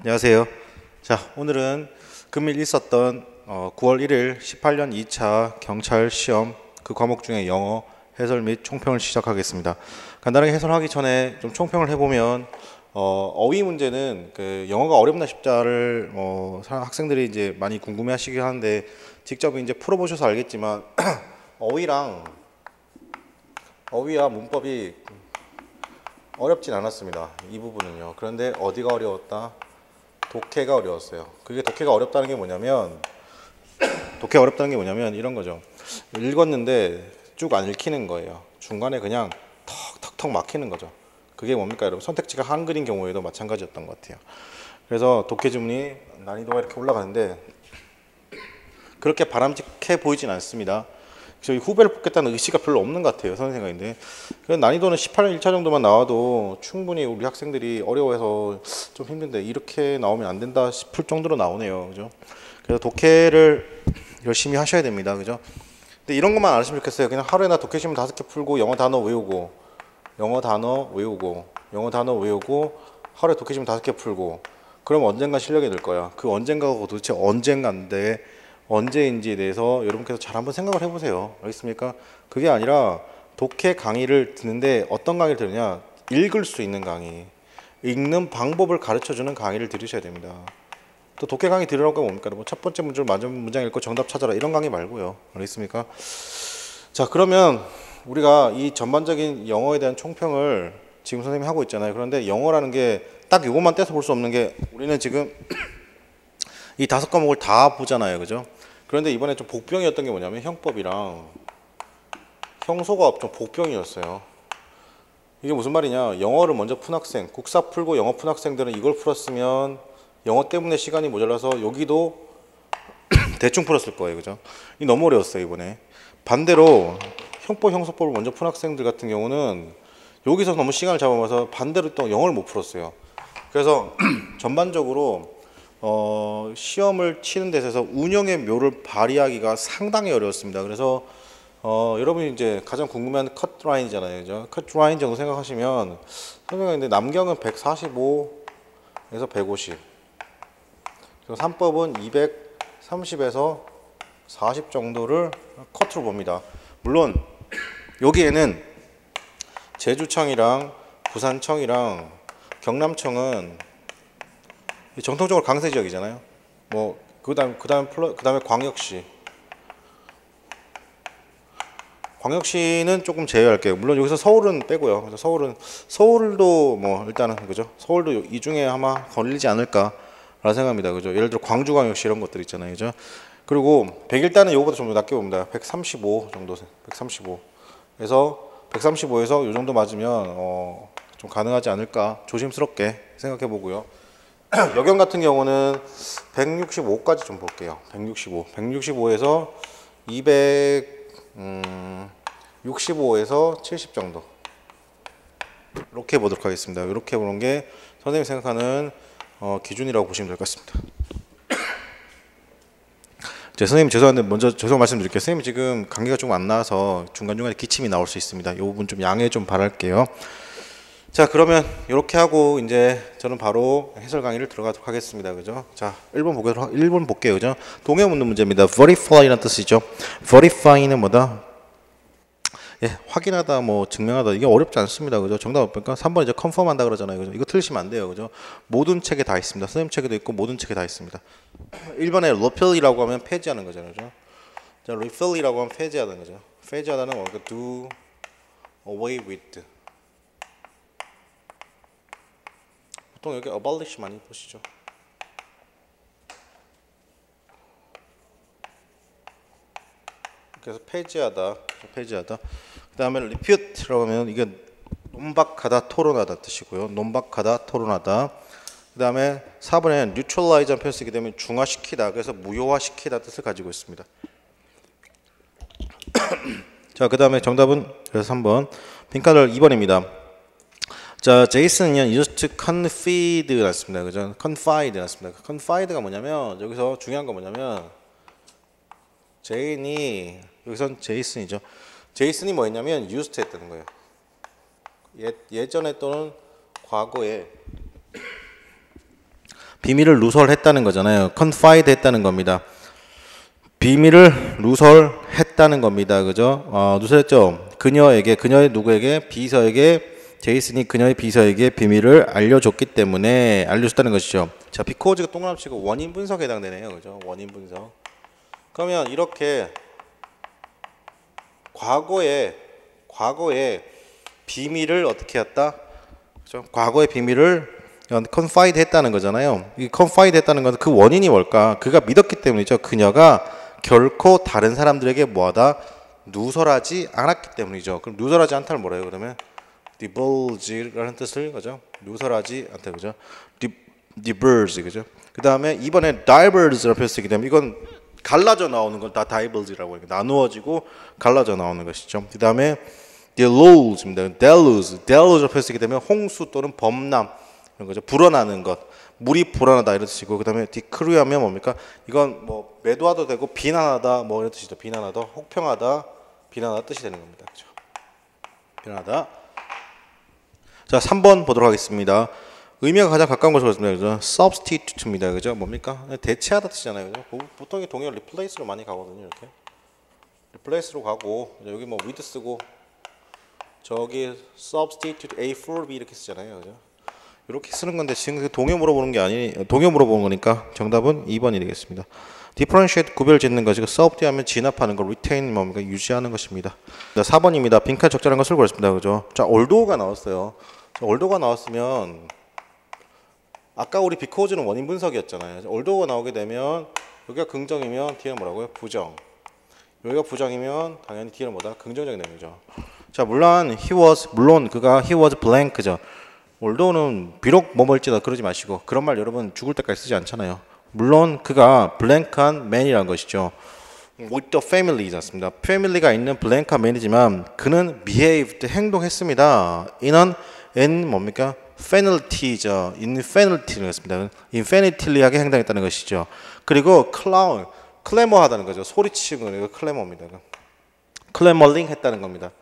안녕하세요. 자, 오늘은 금일 있었던 9월 1일 18년 2차 경찰 시험 그 과목 중에 영어 해설 및 총평을 시작하겠습니다. 간단하게 해설하기 전에 좀 총평을 해보면 어휘 문제는 그 영어가 어렵나 싶다를 학생들이 이제 많이 궁금해하시긴 하는데 직접 이제 풀어보셔서 알겠지만 어휘와 문법이 어렵진 않았습니다. 이 부분은요. 그런데 어디가 어려웠다? 독해가 어려웠어요. 그게 독해가 어렵다는 게 뭐냐면 이런 거죠. 읽었는데 쭉 안 읽히는 거예요. 중간에 그냥 턱턱턱 막히는 거죠. 그게 뭡니까 여러분? 선택지가 한글인 경우에도 마찬가지였던 것 같아요. 그래서 독해 지문이 난이도가 이렇게 올라가는데 그렇게 바람직해 보이진 않습니다. 저희 후배를 뽑겠다는 의지가 별로 없는 것 같아요. 선생 생각인데 난이도는 18년 1차 정도만 나와도 충분히 우리 학생들이 어려워해서 좀 힘든데 이렇게 나오면 안 된다 싶을 정도로 나오네요. 그죠? 그래서 독해를 열심히 하셔야 됩니다. 그죠? 근데 이런 것만 알았으면 좋겠어요. 그냥 하루에 나 독해 시험 5개 풀고 영어 단어 외우고 하루에 독해 시험 5개 풀고 그럼 언젠가 실력이 늘 거야. 그 언젠가가 도대체 언젠가인데 언제인지에 대해서 여러분께서 잘 한번 생각을 해보세요. 알겠습니까? 그게 아니라 독해 강의를 듣는데 어떤 강의를 들으냐? 읽을 수 있는 강의, 읽는 방법을 가르쳐주는 강의를 들으셔야 됩니다. 또 독해 강의 들으라고 뭡니까? 뭐 첫 번째 문제를 맞은 문장 읽고 정답 찾아라 이런 강의 말고요. 알겠습니까? 자, 그러면 우리가 이 전반적인 영어에 대한 총평을 지금 선생님이 하고 있잖아요. 그런데 영어라는 게 딱 이것만 떼서 볼 수 없는 게 우리는 지금 이 5과목을 다 보잖아요. 그죠? 그런데 이번에 좀 복병이었던 게 뭐냐면 형법이랑 형소가 좀 복병이었어요. 이게 무슨 말이냐? 영어를 먼저 푼 학생, 국사 풀고 영어 푼 학생들은 이걸 풀었으면 영어 때문에 시간이 모자라서 여기도 대충 풀었을 거예요. 그죠? 이 너무 어려웠어요, 이번에. 반대로 형법, 형소법을 먼저 푼 학생들 같은 경우는 여기서 너무 시간을 잡아먹어서 반대로 또 영어를 못 풀었어요. 그래서 전반적으로 시험을 치는 데 있어서 운영의 묘를 발휘하기가 상당히 어려웠습니다. 그래서 여러분이 이제 가장 궁금해하는 컷라인이잖아요. 그죠? 컷라인 정도 생각하시면 선생님인데 남경은 145에서 150 그리고 3법은 230에서 40 정도를 컷으로 봅니다. 물론 여기에는 제주청이랑 부산청이랑 경남청은 정통적으로 강세 지역이잖아요. 뭐 그다음에 광역시는 조금 제외할게요. 물론 여기서 서울은 빼고요. 그래서 서울도 뭐 일단은 그죠. 서울도 이 중에 아마 걸리지 않을까라는 생각합니다. 그죠. 예를 들어 광주광역시 이런 것들 있잖아요. 그죠. 그리고 101단은 이거보다 좀 더 낮게 봅니다. 135 정도, 135에서 135에서 이 정도 맞으면 좀 가능하지 않을까 조심스럽게 생각해 보고요. 여경 같은 경우는 165까지 좀 볼게요. 165에서 265에서 70 정도 이렇게 보도록 하겠습니다. 이렇게 보는 게 선생님이 생각하는 기준이라고 보시면 될 것 같습니다. 선생님 죄송한데 먼저 죄송 말씀드릴게요. 선생님 지금 감기가 조금 안 나와서 중간중간에 기침이 나올 수 있습니다. 이 부분 좀 양해 좀 바랄게요. 자, 그러면 이렇게 하고 이제 저는 바로 해설 강의를 들어가도록 하겠습니다. 그죠? 자, 1번 볼게요. 그죠? 동해 묻는 문제입니다. verify라는 뜻이죠. verify는 뭐다? 예, 확인하다, 뭐 증명하다 이게 어렵지 않습니다. 그죠? 정답 보니까 3번 이제 confirm 한다 그러잖아요. 그죠? 이거 틀리시면 안 돼요. 그죠? 모든 책에 다 있습니다. 선생님 책에도 있고 모든 책에 다 있습니다. 1번에 repeal이라고 하면 폐지하는 거잖아요. 그죠? 자, repeal이라고 하면 폐지하는 거죠. 폐지하다는 뭐 do away with. 보통 여기 abolish 많이 보시죠. 그래서 폐지하다. 그 다음에 refute라고 하면 이게 논박하다, 토론하다 뜻이고요. 논박하다, 토론하다. 그 다음에 4번에 neutralize라는 표현 쓰게 되면 중화시키다. 그래서 무효화시키다 뜻을 가지고 있습니다. 자, 그 다음에 정답은 그래서 3번 빈칸을 2번입니다. 자, 제이슨은요, used to confide 났습니다. 그죠? confide 났습니다. confide가 뭐냐면, 여기서 중요한 건 뭐냐면, 여기선 제이슨이죠. 제이슨이 뭐였냐면, used 했다는 거예요. 예전에 또는 과거에 비밀을 누설했다는 거잖아요. confide 했다는 겁니다. 비밀을 누설했다는 겁니다. 그죠? 누설했죠. 그녀의 누구에게? 비서에게, 제이슨이 그녀의 비서에게 비밀을 알려줬다는 것이죠. 자, 비코즈가 동그라미치고 원인 분석에 해당되네요. 그죠? 원인 분석. 그러면 이렇게 과거에 비밀을 어떻게 했다? 그죠? 과거의 비밀을 confide 했다는 거잖아요. 이 confide 했다는 것은 그 원인이 뭘까? 그가 믿었기 때문이죠. 그녀가 결코 다른 사람들에게 뭐하다? 누설하지 않았기 때문이죠. 그럼 누설하지 않다는 뭐래요? 그러면 divulge라는 뜻을 거죠. 누설하지 않다 그죠? divulge 그죠? 그 다음에 이번에 diverge라는 표현을 쓰게 되면 이건 갈라져 나오는 건 다 divulge라고 해요. 나누어지고 갈라져 나오는 것이죠. 그 다음에 deluge입니다. deluge라는 표현을 쓰게 되면 홍수 또는 범람 이런 거죠. 불어나는 것. 물이 불어나다 이런 뜻이고 그 다음에 decree 하면 뭡니까? 이건 뭐 매도하도 되고 비난하다 뭐 이런 뜻이죠. 비난하다, 혹평하다, 비난하다 뜻이 되는 겁니다. 그죠? 비난하다. 자, 3번 보도록 하겠습니다. 의미가 가장 가까운 것으로 그렇습니다. 그죠? substitute입니다. 그죠? 뭡니까? 대체하다 뜻이잖아요. 그죠? 보통 동의어 replace로 많이 가거든요. 이렇게. replace로 가고 여기 뭐 with 쓰고 저기 substitute A for B 이렇게 쓰잖아요. 그죠? 이렇게 쓰는 건데 지금 그 동의어 물어보는 게 동의어 물어보는 거니까 정답은 2번이 되겠습니다. differentiate 구별 짓는 것이고 substitute 하면 진압하는 거, retain 뭡니까? 유지하는 것입니다. 4번입니다. 빈칸 적절한 것을 고르습니다. 그죠? 자, although가 나왔어요. 자, although가 나왔으면 아까 우리 because 는 원인 분석이었잖아요. although가 나오게 되면 여기가 긍정이면 뒤에는 뭐라고요? 부정. 여기가 부정이면 당연히 뒤에는 뭐다? 긍정적인 내용이죠. 자, 물론 그가 he was blank죠. althogh는 비록 뭐뭐일지다 그러지 마시고 그런 말 여러분 죽을 때까지 쓰지 않잖아요. 물론 그가 blank한 man이라는 것이죠. with the family이지 않습니다. family가 있는 blank한 man이지만 그는 behaved 행동했습니다. in 뭡니까? infinity죠. infinity를 했습니다. infinity하게 행동했다는 것이죠. 그리고 clamour하다는 거죠. 소리치는 거 clamour입니다. clamoring 했다는 겁니다.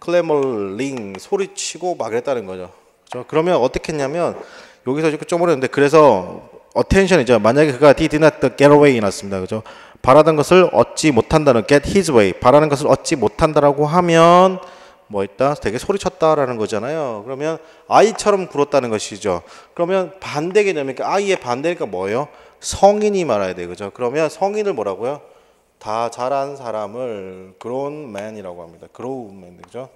clamoring 소리치고 막 했다는 거죠. 그렇죠? 그러면 어떻게 했냐면 여기서 좀 어려운데 그래서 attention이죠. 만약에 그가 did not get away 났습니다. 그죠? 바라던 것을 얻지 못한다는 get his way 바라는 것을 얻지 못한다라고 하면 뭐 있다? 되게 소리쳤다라는 거잖아요. 그러면 아이처럼 굴었다는 것이죠. 그러면 반대 개념이니까 아이의 반대니까 뭐예요? 성인이 말아야 돼요. 그죠? 그러면 성인을 뭐라고요? 다 자란 사람을 grown man이라고 합니다. grown man. 그죠?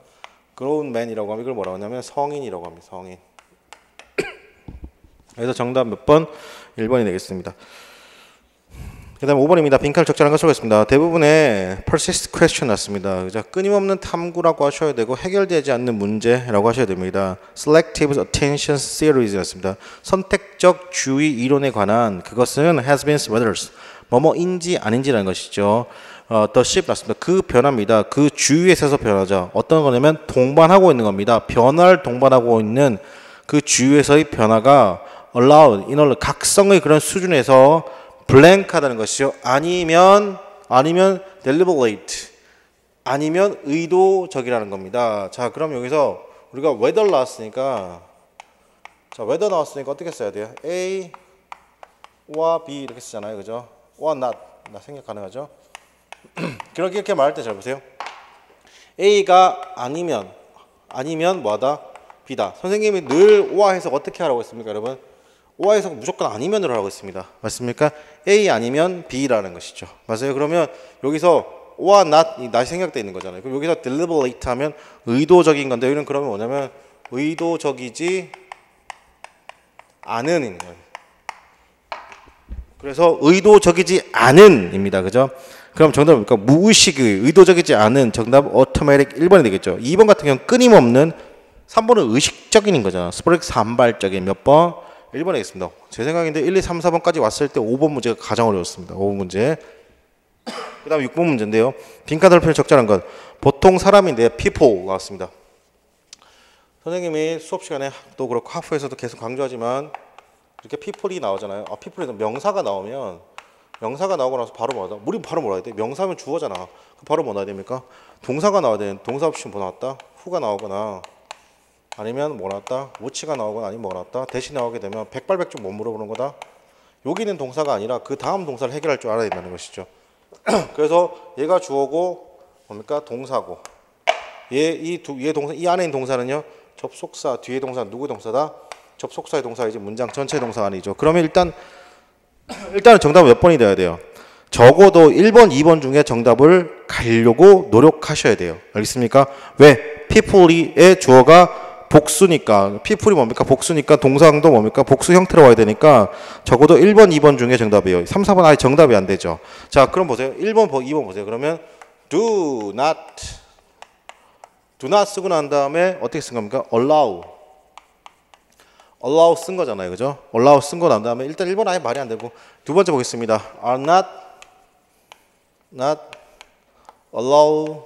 grown man이라고 하면 이걸 뭐라고 하냐면 성인이라고 합니다. 성인. 그래서 정답 몇 번? 1번이 되겠습니다. 그 다음 5번입니다. 빈칸을 적절한 것을 하겠습니다. 대부분의 persist question 났습니다. 그죠? 끊임없는 탐구라고 하셔야 되고 해결되지 않는 문제라고 하셔야 됩니다. selective attention series 였습니다. 선택적 주의 이론에 관한 그것은 has been whether 뭐뭐인지 아닌지라는 것이죠. the shift 났습니다. 그 변화입니다. 그 주위에 서서 변하죠. 어떤 거냐면 동반하고 있는 겁니다. 변화를 동반하고 있는 그 주위에서의 변화가 allowed, 각성의 그런 수준에서 blank하다는 것이죠. 아니면 deliberate, 아니면 의도적이라는 겁니다. 자, 그럼 여기서 우리가 whether 나왔으니까 어떻게 써야 돼요? A와 B 이렇게 쓰잖아요. 그죠? or not 생각 가능하죠? 이렇게 말할 때 잘 보세요. A가 아니면 뭐하다? B다. 선생님이 늘 or 해석 어떻게 하라고 했습니까, 여러분? or 해석 무조건 아니면으로 하고 있습니다. 맞습니까? A 아니면 B라는 것이죠. 맞아요? 그러면 여기서 or not이 생략되어 있는 거잖아요. 그럼 여기서 deliberate 하면 의도적인 건데 여기는 그러면 뭐냐면 의도적이지 않은인 거예요. 그래서 의도적이지 않은입니다. 그죠? 그럼 정답은 뭡니까? 무의식의 의도적이지 않은 정답 automatic 1번이 되겠죠. 2번 같은 경우는 끊임없는 3번은 의식적인 거잖아. 스포렉 산발적인 몇 번? 1번에 있습니다. 제 생각인데 1, 2, 3, 4번까지 왔을 때 5번 문제가 가장 어려웠습니다. 5번 문제. 그 다음 6번 문제인데요. 빈칸 돌편을 적절한 것. 보통 사람인데 people 나왔습니다. 선생님이 수업 시간에 또 그렇고 하프에서도 계속 강조하지만 이렇게 people이 나오잖아요. people에서 명사가 나오고 나서 바로 뭐하다? 우리 바로 뭐라 해야 돼? 명사면 주어잖아. 바로 뭐 나와야 됩니까? 동사가 나와야 돼. 동사 없이 뭐 나왔다? 후가 나오거나 아니면 뭐 나왔다? which가 나오거나 아니면 뭐 나왔다? 대신 나오게 되면 백발백중 못 물어보는 거다? 여기 있는 동사가 아니라 그 다음 동사를 해결할 줄 알아야 된다는 것이죠. 그래서 얘가 주어고 뭡니까? 동사고. 얘 동사, 이 안에 있는 동사는요. 접속사, 뒤에 동사 누구의 동사다? 접속사의 동사이지 문장 전체의 동사가 아니죠. 그러면 일단은 정답은 몇 번이 돼야 돼요? 적어도 1번, 2번 중에 정답을 가려고 노력하셔야 돼요. 알겠습니까? 왜? people이의 주어가 복수니까. people이 뭡니까? 복수니까 동사도 뭡니까? 복수 형태로 와야 되니까 적어도 1번, 2번 중에 정답이에요. 3, 4번 아예 정답이 안 되죠. 자, 그럼 보세요. 1번, 2번 보세요. 그러면 do not 쓰고 난 다음에 어떻게 쓴 겁니까? allow 쓴 거잖아요. 그죠? allow 쓴 거 난 다음에 일단 1번 아예 말이 안 되고 두 번째 보겠습니다. are not allow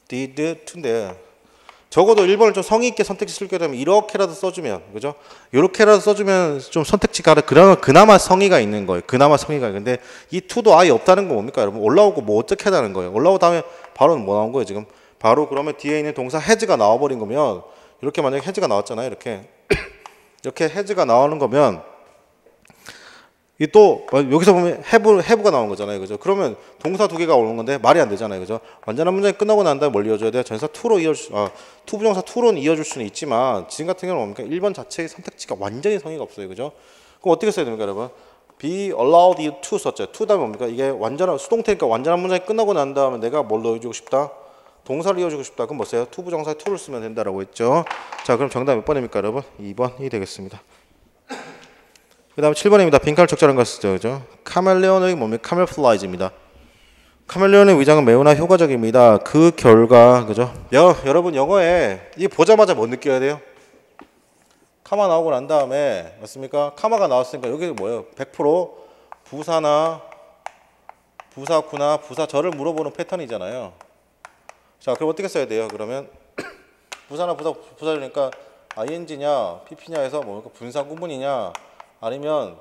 did to인데 적어도 1번을 좀 성의 있게 선택지 쓸 경우에 이렇게라도 써주면 그죠? 이렇게라도 써주면 좀 선택지가 그나마 성의가 있는 거예요. 그나마 성의가 있는데 이 to도 아예 없다는 건 뭡니까 여러분? 올라오고 뭐 어떻게 하다는 거예요? 올라오고 다음에 바로 뭐 나온 거예요 지금? 바로 그러면 뒤에 있는 동사 has가 나와버린 거면 이렇게 만약에 has가 나왔잖아요. 이렇게 has가 나오는 거면 이 또 여기서 보면 have가 나온 거잖아요. 그죠? 그러면 동사 두 개가 오는 건데 말이 안 되잖아요. 그죠? 완전한 문장이 끝나고 난 다음에 뭘 이어줘야 돼요? 전사 to로 투부정사 to로는 이어줄 수는 있지만 지금 같은 경우는 뭡니까? 1번 자체의 선택지가 완전히 성의가 없어요. 그죠? 그럼 어떻게 써야 됩니까, 여러분? be allowed you to 썼죠. to 다음에 뭡니까? 이게 완전한 수동태니까 완전한 문장이 끝나고 난 다음에 내가 뭘 넣어주고 싶다? 동사를 이어주고 싶다. 그럼 뭐 써요? 투부정사에 to를 쓰면 된다라고 했죠. 자, 그럼 정답 몇 번입니까, 여러분? 2번이 되겠습니다. 그 다음 7번입니다. 빈칸을 적절한 거 쓰죠. 그죠? 카멜레온의 뭡니까? 카멜플라이즈입니다. 카멜레온의 위장은 매우나 효과적입니다. 그 결과, 그죠? 여러분 영어에 이 보자마자 뭐 느껴야 돼요? 카마 나오고 난 다음에, 맞습니까? 카마가 나왔으니까 여기 뭐예요? 100% 부사나 부사구나 부사절을 물어보는 패턴이잖아요. 자, 그럼 어떻게 써야 돼요? 그러면 부사나 부사절이니까 ing냐, pp냐 해서 뭡니까? 분사 구문이냐, 아니면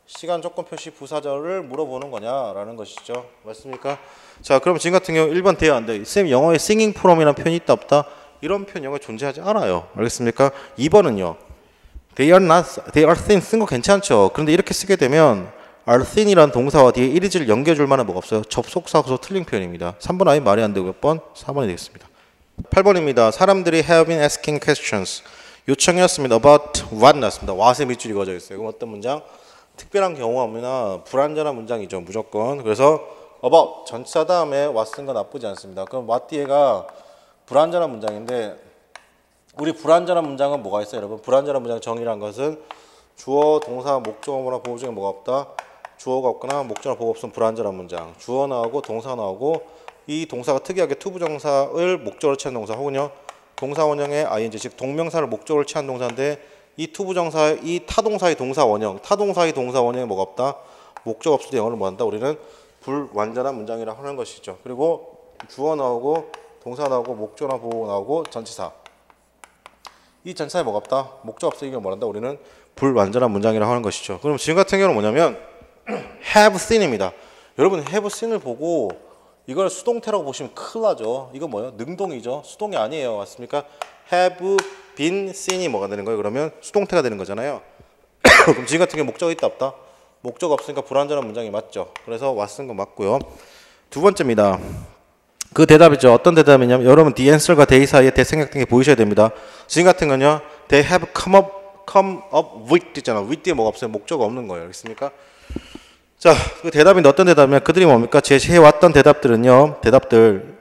시간 조건 표시 부사절을 물어보는 거냐라는 것이죠. 맞습니까? 자, 그럼 지금 같은 경우 1번 돼야 안 돼. 쌤 영어에 singing from이라는 표현이 있다 없다? 이런 표현 영어에 존재하지 않아요. 알겠습니까? 2번은요. they are thin 쓴 거 괜찮죠. 그런데 이렇게 쓰게 되면 are thin이라는 동사와 뒤에 이리지를 연결줄 만한 뭐가 없어요. 접속사고서 틀린 표현입니다. 3번 아예 말이 안 되고 몇 번? 4번이 되겠습니다. 8번입니다. 사람들이 have been asking questions. 요청이었습니다. about what 났습니다. what에 밑줄이 그어져 있어요. 그럼 어떤 문장? 특별한 경우가 없나 불완전한 문장이죠. 무조건. 그래서 about 전치사 다음에 what 쓴 건 나쁘지 않습니다. 그럼 what 뒤에가 불완전한 문장인데 우리 불완전한 문장은 뭐가 있어요, 여러분? 불완전한 문장 정의란 것은 주어, 동사, 목적어나 보호 중에 뭐가 없다? 주어가 없거나 목적어나 보호 없으면 불완전한 문장. 주어 나오고 동사 나오고 이 동사가 특이하게 투부정사를 목적으로 취한 동사 혹은요 동사 원형의 ing 즉 동명사를 목적으로 취한 동사인데 이 투부정사의 이 타동사의 동사 원형, 타동사의 동사 원형에 뭐가 없다? 목적 없을 때 영어를 뭐 한다? 우리는 불완전한 문장이라고 하는 것이죠. 그리고 주어 나오고 동사 나오고 목적어나 보호 나오고 전치사. 이 전치사에 뭐가 없다? 목적 없을 때 이걸 뭐란다? 우리는 불완전한 문장이라고 하는 것이죠. 그럼 지금 같은 경우는 뭐냐면 have seen입니다. 여러분 have seen을 보고 이걸 수동태라고 보시면 큰일 나죠. 이거 뭐예요? 능동이죠. 수동이 아니에요. 맞습니까? have been seen이 뭐가 되는 거예요? 그러면 수동태가 되는 거잖아요. 그럼 지금 같은 경우 목적이 있다 없다? 목적 없으니까 불완전한 문장이 맞죠. 그래서 what 쓴 거 맞고요. 두 번째입니다. 그 대답이죠. 어떤 대답이냐면 여러분 the answer과 they 사이에 대생략된 게 보이셔야 됩니다. 지금 같은 건요. they have come up with 있잖아. with 뒤에 뭐가 없어요? 목적이 없는 거예요. 알겠습니까? 자, 그 대답인데 어떤 대답이냐? 그들이 뭡니까? 제시해왔던 대답들은요. 대답들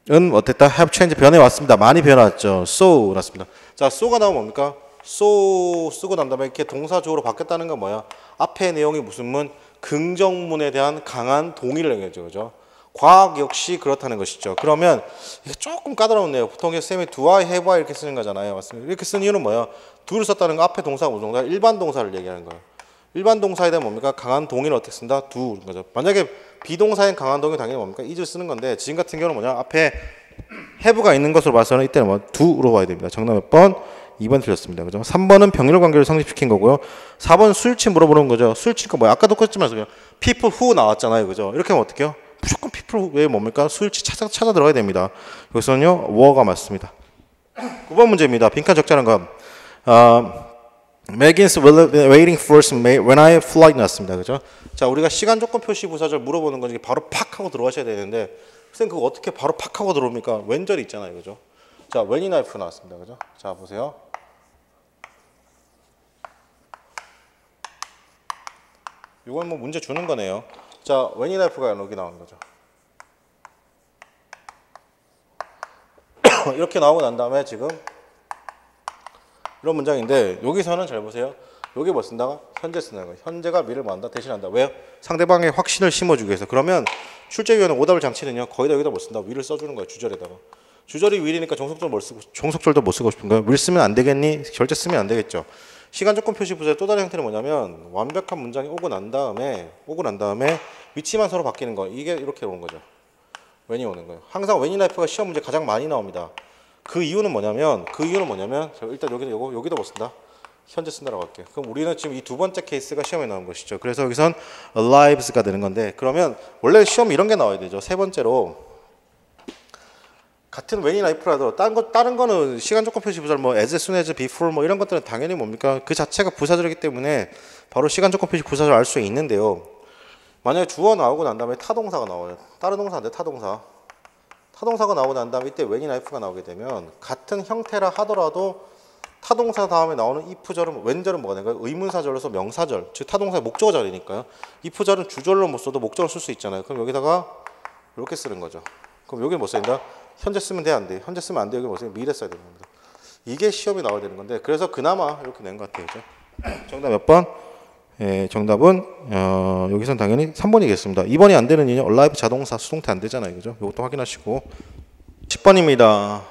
어땠다? have changed 변해왔습니다. 많이 변해왔죠. so 났습니다. 자, so가 나오면 뭡니까? so 쓰고 난 다음에 이렇게 동사주어로 바뀌었다는 건 뭐야? 앞에 내용이 무슨 문? 긍정문에 대한 강한 동의를 얘기하죠. 그죠? 과학 역시 그렇다는 것이죠. 그러면 이게 조금 까다로운데요. 보통 쌤이 do I, have I 이렇게 쓰는 거잖아요. 맞습니다. 이렇게 쓴 이유는 뭐예요? do를 썼다는 거 앞에 동사가 무슨 동사? 일반 동사를 얘기하는 거예요. 일반 동사에 대한 뭡니까? 강한 동의를 어떻게 쓴다? do 거죠. 만약에 비동사인 강한 동의 당연히 뭡니까? is를 쓰는 건데 지금 같은 경우는 뭐냐? 앞에 have가 있는 것으로 봐서는 이때는 뭐 do로 봐야 됩니다. 정답 몇 번? 2번 틀렸습니다. 그죠? 3번은 병렬 관계를 성립시킨 거고요. 4번 술취 물어보는 거죠. 술취가 뭐야? 아까도 그랬지만 people who 나왔잖아요. 그죠? 이렇게 하면 어떡해요? 무조건 people 왜 뭡니까? 술취 찾아 들어가야 됩니다. 여기서는요. were가 맞습니다. 9번 문제입니다. 빈칸 적절한 거. Megan's waiting for us when I flight 났습니다. 그죠? 자, 우리가 시간 조건 표시 부사절 물어보는 건 바로 팍 하고 들어가셔야 되는데 선생님 그거 어떻게 바로 팍 하고 들어옵니까? 웬절이 있잖아요. 그죠? 자, when in if 나왔습니다. 그죠? 자, 보세요. 이건 뭐 문제 주는 거네요. 자, when in if가 여기 나오는 거죠. 이렇게 나오고 난 다음에 지금 이런 문장인데 여기서는 잘 보세요. 여기 뭐 쓴다가 현재 쓰는 거예요. 현재가 미래를 말한다, 대신한다. 왜요? 상대방의 확신을 심어주기 위해서. 그러면 출제위원회 오답을 장치는요. 거의 다 여기다 못 쓴다. will을 써주는 거예요. 주절에다가. 주절이 will이니까 종속절도 못 쓰고 싶은 거예요. will 쓰면 안 되겠니? 절대 쓰면 안 되겠죠. 시간 조건 표시 부사의 또 다른 형태는 뭐냐면 완벽한 문장이 오고 난 다음에 위치만 서로 바뀌는 거. 이게 이렇게 오는 거죠. when이 오는 거예요. 항상 when in if가 시험 문제 가장 많이 나옵니다. 그 이유는 뭐냐면 일단 여기도 못 쓴다. 현재 쓴다라고 할게요. 그럼 우리는 지금 이 두 번째 케이스가 시험에 나온 것이죠. 그래서 여기선 alives가 되는 건데 그러면 원래 시험 이런 게 나와야 되죠. 세 번째로 같은 when in if라도 다른 거는 시간 조건 표시 부사를 뭐 as soon as before 뭐 이런 것들은 당연히 뭡니까? 그 자체가 부사절이기 때문에 바로 시간 조건 표시 부사절 알 수 있는데요. 만약에 주어 나오고 난 다음에 타동사가 나와요. 다른 동사인데 타동사가 나오고 난 다음에 이때 when in if가 나오게 되면 같은 형태라 하더라도 타동사 다음에 나오는 if절은 when절은 뭐가 되는 거예요? 의문사절로서 명사절, 즉 타동사의 목적어절이니까요. if절은 주절로 못 써도 목적어를 쓸 수 있잖아요. 그럼 여기다가 이렇게 쓰는 거죠. 그럼 여기는 못 쓴다? 현재 쓰면 돼, 안 돼? 현재 쓰면 안 돼. 여기 못 쓰면 미래 써야 되는 겁니다. 이게 시험이 나와야 되는 건데 그래서 그나마 이렇게 낸 것 같아요. 그죠? 정답 몇 번? 예, 정답은 여기선 당연히 3번이겠습니다. 2번이 안 되는 이유 alive 자동사 수동태 안 되잖아요. 그죠? 이것도 확인하시고 10번입니다.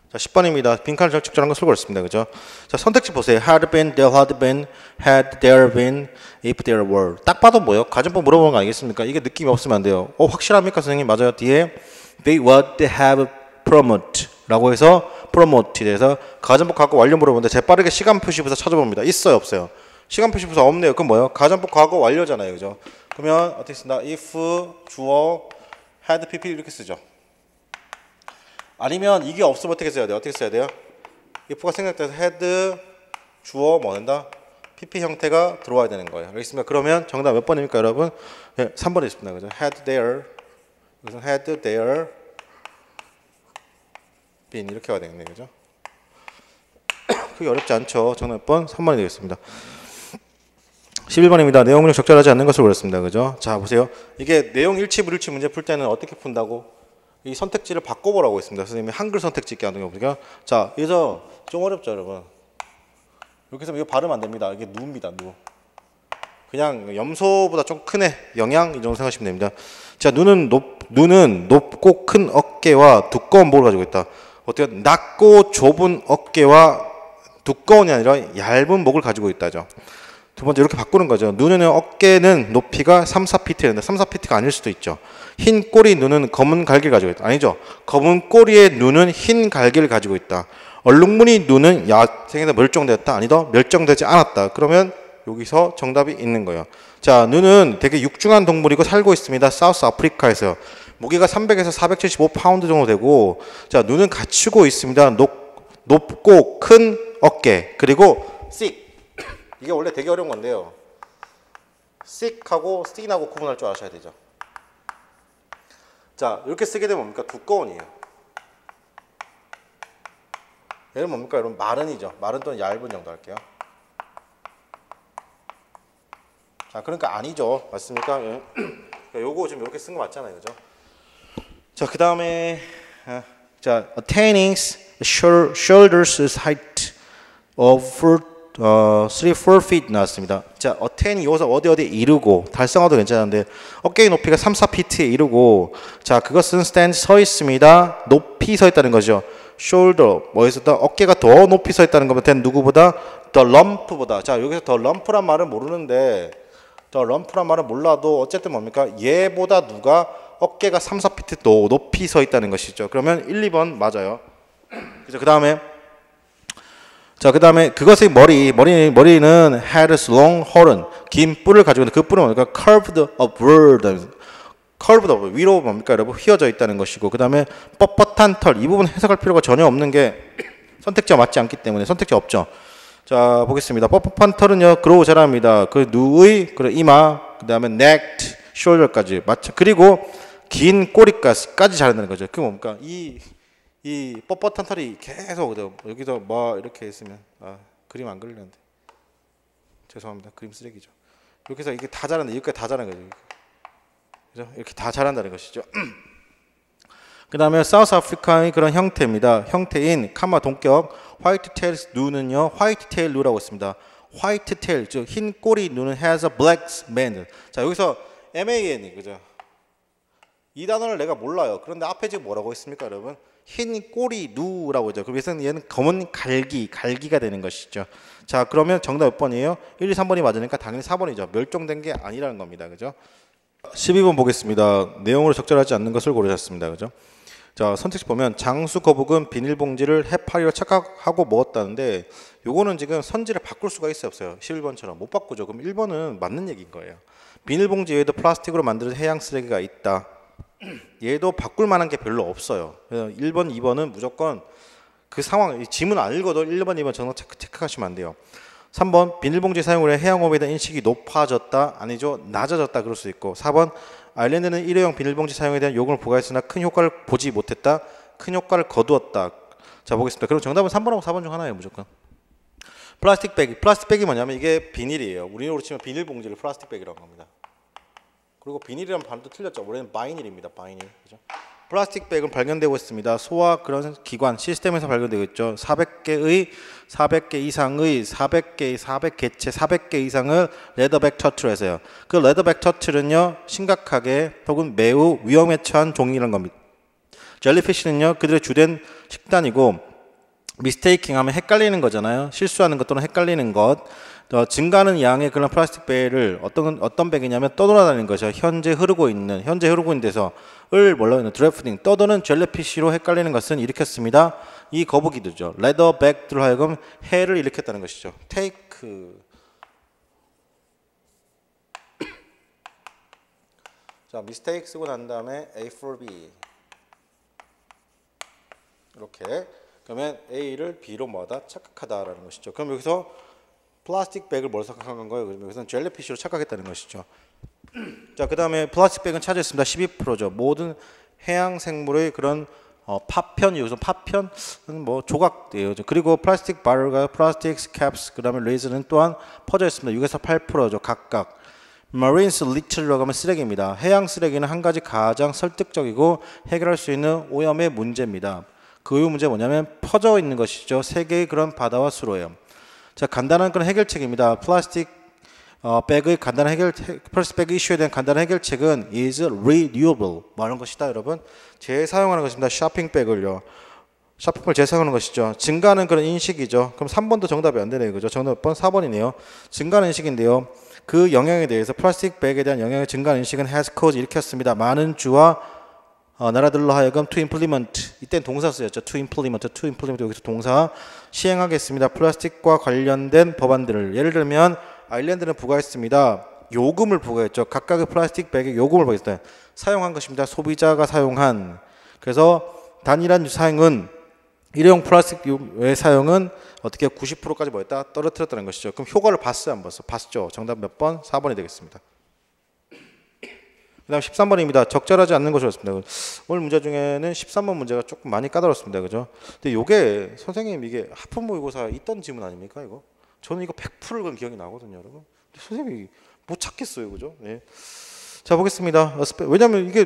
자, 10번입니다. 빈칸을 적절한 것을 고르습니다. 그죠? 자, 선택지 보세요. had been, there had been, had there been, if there were. 딱 봐도 뭐요? 가정법 물어보는 거 아니겠습니까? 이게 느낌이 없으면 안 돼요. 확실합니까, 선생님? 맞아요. 뒤에 they would have promote 라고 해서 promote에 대해서 가정법 과거 완료 물어보는데 재빠르게 시간 표시 부사 찾아봅니다. 있어요, 없어요? 시간 표시 부사 없네요. 그럼 뭐요? 가정법 과거 완료잖아요. 그죠? 그러면 어떻게 쓴다? if 주어 had pp 이렇게 쓰죠. 아니면 이게 없으면 어떻게 써야 돼요? 어떻게 써야 돼요? if가 생략돼서 had 주어 뭐 된다? pp 형태가 들어와야 되는 거예요. 알겠습니까? 그러면 정답 몇 번입니까, 여러분? 네, 3번에 있습니다. 그죠? had there. 여기서 had there been 이렇게 와야 되겠네요. 그죠? 그게 어렵지 않죠. 정답 몇 번? 3번이 되겠습니다. 11번입니다. 내용을 적절하지 않는 것을 고렸습니다. 그죠? 자, 보세요. 이게 내용 일치 불일치 문제 풀 때는 어떻게 푼다고? 이 선택지를 바꿔보라고 했습니다. 선생님이 한글 선택지 있게 하는 거 보니까. 자, 여기서 좀 어렵죠, 여러분. 이렇게 해서 이거 발음 안 됩니다. 이게 누입니다, 누. 그냥 염소보다 좀 큰 애, 영양 이 정도 생각하시면 됩니다. 자, 눈은 높고 큰 어깨와 두꺼운 목을 가지고 있다. 어떻게 낮고 좁은 어깨와 두꺼운이 아니라 얇은 목을 가지고 있다죠. 두 번째 이렇게 바꾸는 거죠. 눈은 어깨는 높이가 3, 4피트였는데 3, 4피트가 아닐 수도 있죠. 흰 꼬리 눈은 검은 갈기를 가지고 있다. 아니죠. 검은 꼬리의 눈은 흰 갈기를 가지고 있다. 얼룩무늬 눈은 야생에서 멸종되었다. 아니다. 멸종되지 않았다. 그러면 여기서 정답이 있는 거예요. 자, 눈은 되게 육중한 동물이고 살고 있습니다. 사우스 아프리카에서. 무게가 300에서 475파운드 정도 되고, 자, 눈은 갖추고 있습니다. 높고 큰 어깨. 그리고 thick. 이게 원래 되게 어려운 건데요. thick하고 thin하고 구분할 줄 아셔야 되죠. 자, 이렇게 쓰게 되면 뭡니까? 두꺼운이에요. 얘는 뭡니까? 여러분, 마른이죠. 마른 또는 얇은 정도 할게요. 자, 그러니까 아니죠. 맞습니까? 요거 지금 이렇게 쓴 거 맞잖아요. 그죠? 자, 그 다음에 자, attaining shoulders height of 3-4 feet 나왔습니다. 자, attain 이어서 어디 이루고 달성하도 괜찮은데 어깨의 높이가 3-4피트에 이루고, 자, 그것은 stand 서 있습니다. 높이 서 있다는 거죠. shoulder 뭐에서다 어깨가 더 높이 서 있다는 거면 된 누구보다 the lump보다. 자, 여기서 the lump란 말은 모르는데 the lump란 말은 몰라도 어쨌든 뭡니까? 얘보다 누가 어깨가 3-4피트 더 높이 서 있다는 것이죠. 그러면 1, 2번 맞아요. 그죠? 그 다음에 그것의 머리는 had long horn, 긴 뿔을 가지고 있는데 그 뿔은 뭡니까? curved upward, curved upward, 위로 뭡니까, 여러분? 휘어져 있다는 것이고, 그 다음에 뻣뻣한 털, 이 부분 해석할 필요가 전혀 없는 게 선택지가 맞지 않기 때문에 선택지 없죠. 자, 보겠습니다. 뻣뻣한 털은요, 그로우 잘합니다. 그 누의, 그 이마, 그 다음에 neck, shoulder까지 맞죠. 그리고 긴 꼬리까지 자란다는 거죠. 그게 뭡니까? 이 뻣뻣한 털이 계속 여기서 뭐 이렇게 있으면 그림 안 그리는데 죄송합니다. 그림 쓰레기죠. 이렇게 해서 이게 다 자란다. 여기까지 다 자라는 거죠. 그죠? 이렇게 다 자란다는 것이죠. 그 다음에 사우스 아프리카의 그런 형태입니다. 형태인 카마 동격 화이트 테일 누는요, 화이트 테일 누라고 있습니다. 화이트 테일, 즉 흰 꼬리 누는 has a black band. 자, 여기서 MAN이 그죠? 이 단어를 내가 몰라요. 그런데 앞에 지금 뭐라고 있습니까, 여러분? 흰 꼬리 누라고 하죠. 그래서 얘는 검은 갈기가 되는 것이죠. 자, 그러면 정답 몇 번이에요? 1, 2, 3번이 맞으니까 당연히 4번이죠. 멸종된 게 아니라는 겁니다. 그죠? 12번 보겠습니다. 내용으로 적절하지 않는 것을 고르셨습니다. 그죠? 자, 선택지 보면 장수 거북은 비닐봉지를 해파리로 착각하고 먹었다는데 요거는 지금 선지를 바꿀 수가 있어요, 없어요? 11번처럼 못 바꾸죠. 그럼 1번은 맞는 얘기인 거예요. 비닐봉지 외에도 플라스틱으로 만든 해양 쓰레기가 있다. 얘도 바꿀 만한 게 별로 없어요. 1번, 2번은 무조건 그 상황, 지문 안 읽어도 1번, 2번 정답 체크하시면 안 돼요. 3번 비닐봉지 사용으로 해양호흡에 대한 인식이 높아졌다. 아니죠. 낮아졌다. 그럴 수 있고. 4번 아일랜드는 일회용 비닐봉지 사용에 대한 요금을 부과했으나 큰 효과를 보지 못했다. 큰 효과를 거두었다. 자, 보겠습니다. 그럼 정답은 3번하고 4번 중 하나예요. 무조건. 플라스틱 백이 뭐냐면 이게 비닐이에요. 우리로 치면 비닐봉지를 플라스틱 백이라고 합니다. 그리고 비닐이란 발음도 틀렸죠. 원래는 바이닐입니다. 바이닐. 그죠? 플라스틱 백은 발견되고 있습니다. 소와 그런 기관, 시스템에서 발견되고 있죠. 400개 이상의 400개체 400개 이상을 레더백 터틀 해서요. 그 레더백 터틀은요, 심각하게 혹은 매우 위험에 처한 종이라는 겁니다. 젤리피쉬는요, 그들의 주된 식단이고, 미스테이킹 하면 헷갈리는 거잖아요. 실수하는 것 또는 헷갈리는 것. 증가하는 양의 그런 플라스틱 배를 어떤 백이냐면 떠돌아다니는 것이죠. 현재 흐르고 있는 데서 뭐라고 하는 드래프팅 떠도는 젤리피쉬로 헷갈리는 것은 일으켰습니다. 이 거북이들죠. 레더백들로 하여금 해를 일으켰다는 것이죠. 테이크. 자, mistake 쓰고 난 다음에 A for B. 이렇게. 그러면 A를 B로 뭐하다? 착각하다라는 것이죠. 그럼 여기서 플라스틱 백을 뭘 착각한 거예요? 그러면 여기서는 젤리피쉬로 착각했다는 것이죠. 자, 그 다음에 플라스틱 백은 차지했습니다. 12%죠. 모든 해양 생물의 그런 파편, 여기서 파편은 뭐 조각이에요. 그리고 플라스틱 바를과 플라스틱 캡스, 그 다음에 레이즈는 또한 퍼져 있습니다. 6에서 8%죠. 각각. Marines little라고 하면 쓰레기입니다. 해양 쓰레기는 한 가지 가장 설득적이고 해결할 수 있는 오염의 문제입니다. 그 문제 뭐냐면 퍼져 있는 것이죠. 세계의 그런 바다와 수로예요. 자, 간단한 그런 해결책입니다. 플라스틱 백의 플라스틱 백 이슈에 대한 간단한 해결책은 is renewable. 뭐 하는 것이다, 여러분? 재사용하는 것입니다. 쇼핑백을요. 쇼핑백을 재사용하는 것이죠. 증가하는 그런 인식이죠. 그럼 3번도 정답이 안 되네요. 그죠? 정답 몇 번? 4번이네요. 증가하는 인식인데요. 그 영향에 대해서 플라스틱 백에 대한 영향의 증가하는 인식은 has caused 일으켰습니다. 많은 주와 나라들로 하여금 to implement, 이땐 동사 쓰였죠. to implement 여기서 동사 시행하겠습니다. 플라스틱과 관련된 법안들을 예를 들면 아일랜드는 부과했습니다. 요금을 부과했죠. 각각의 플라스틱 백에 요금을 부과했어요. 사용한 것입니다. 소비자가 사용한. 그래서 단일한 사용은 일회용 플라스틱의 사용은 어떻게 90%까지 뭐였다? 떨어뜨렸다는 것이죠. 그럼 효과를 봤어요, 안 봤어요? 봤죠. 정답 몇 번? 4번이 되겠습니다. 그 다음 13번입니다. 적절하지 않는 것이 었습니다. 오늘 문제 중에는 13번 문제가 조금 많이 까다롭습니다. 그죠? 근데 요게 선생님 이게 하품 모의고사에 있던 지문 아닙니까? 이거? 저는 이거 100% 그런 기억이 나거든요, 여러분. 근데 선생님이 못 찾겠어요. 그죠? 네. 자, 보겠습니다. 왜냐면 이게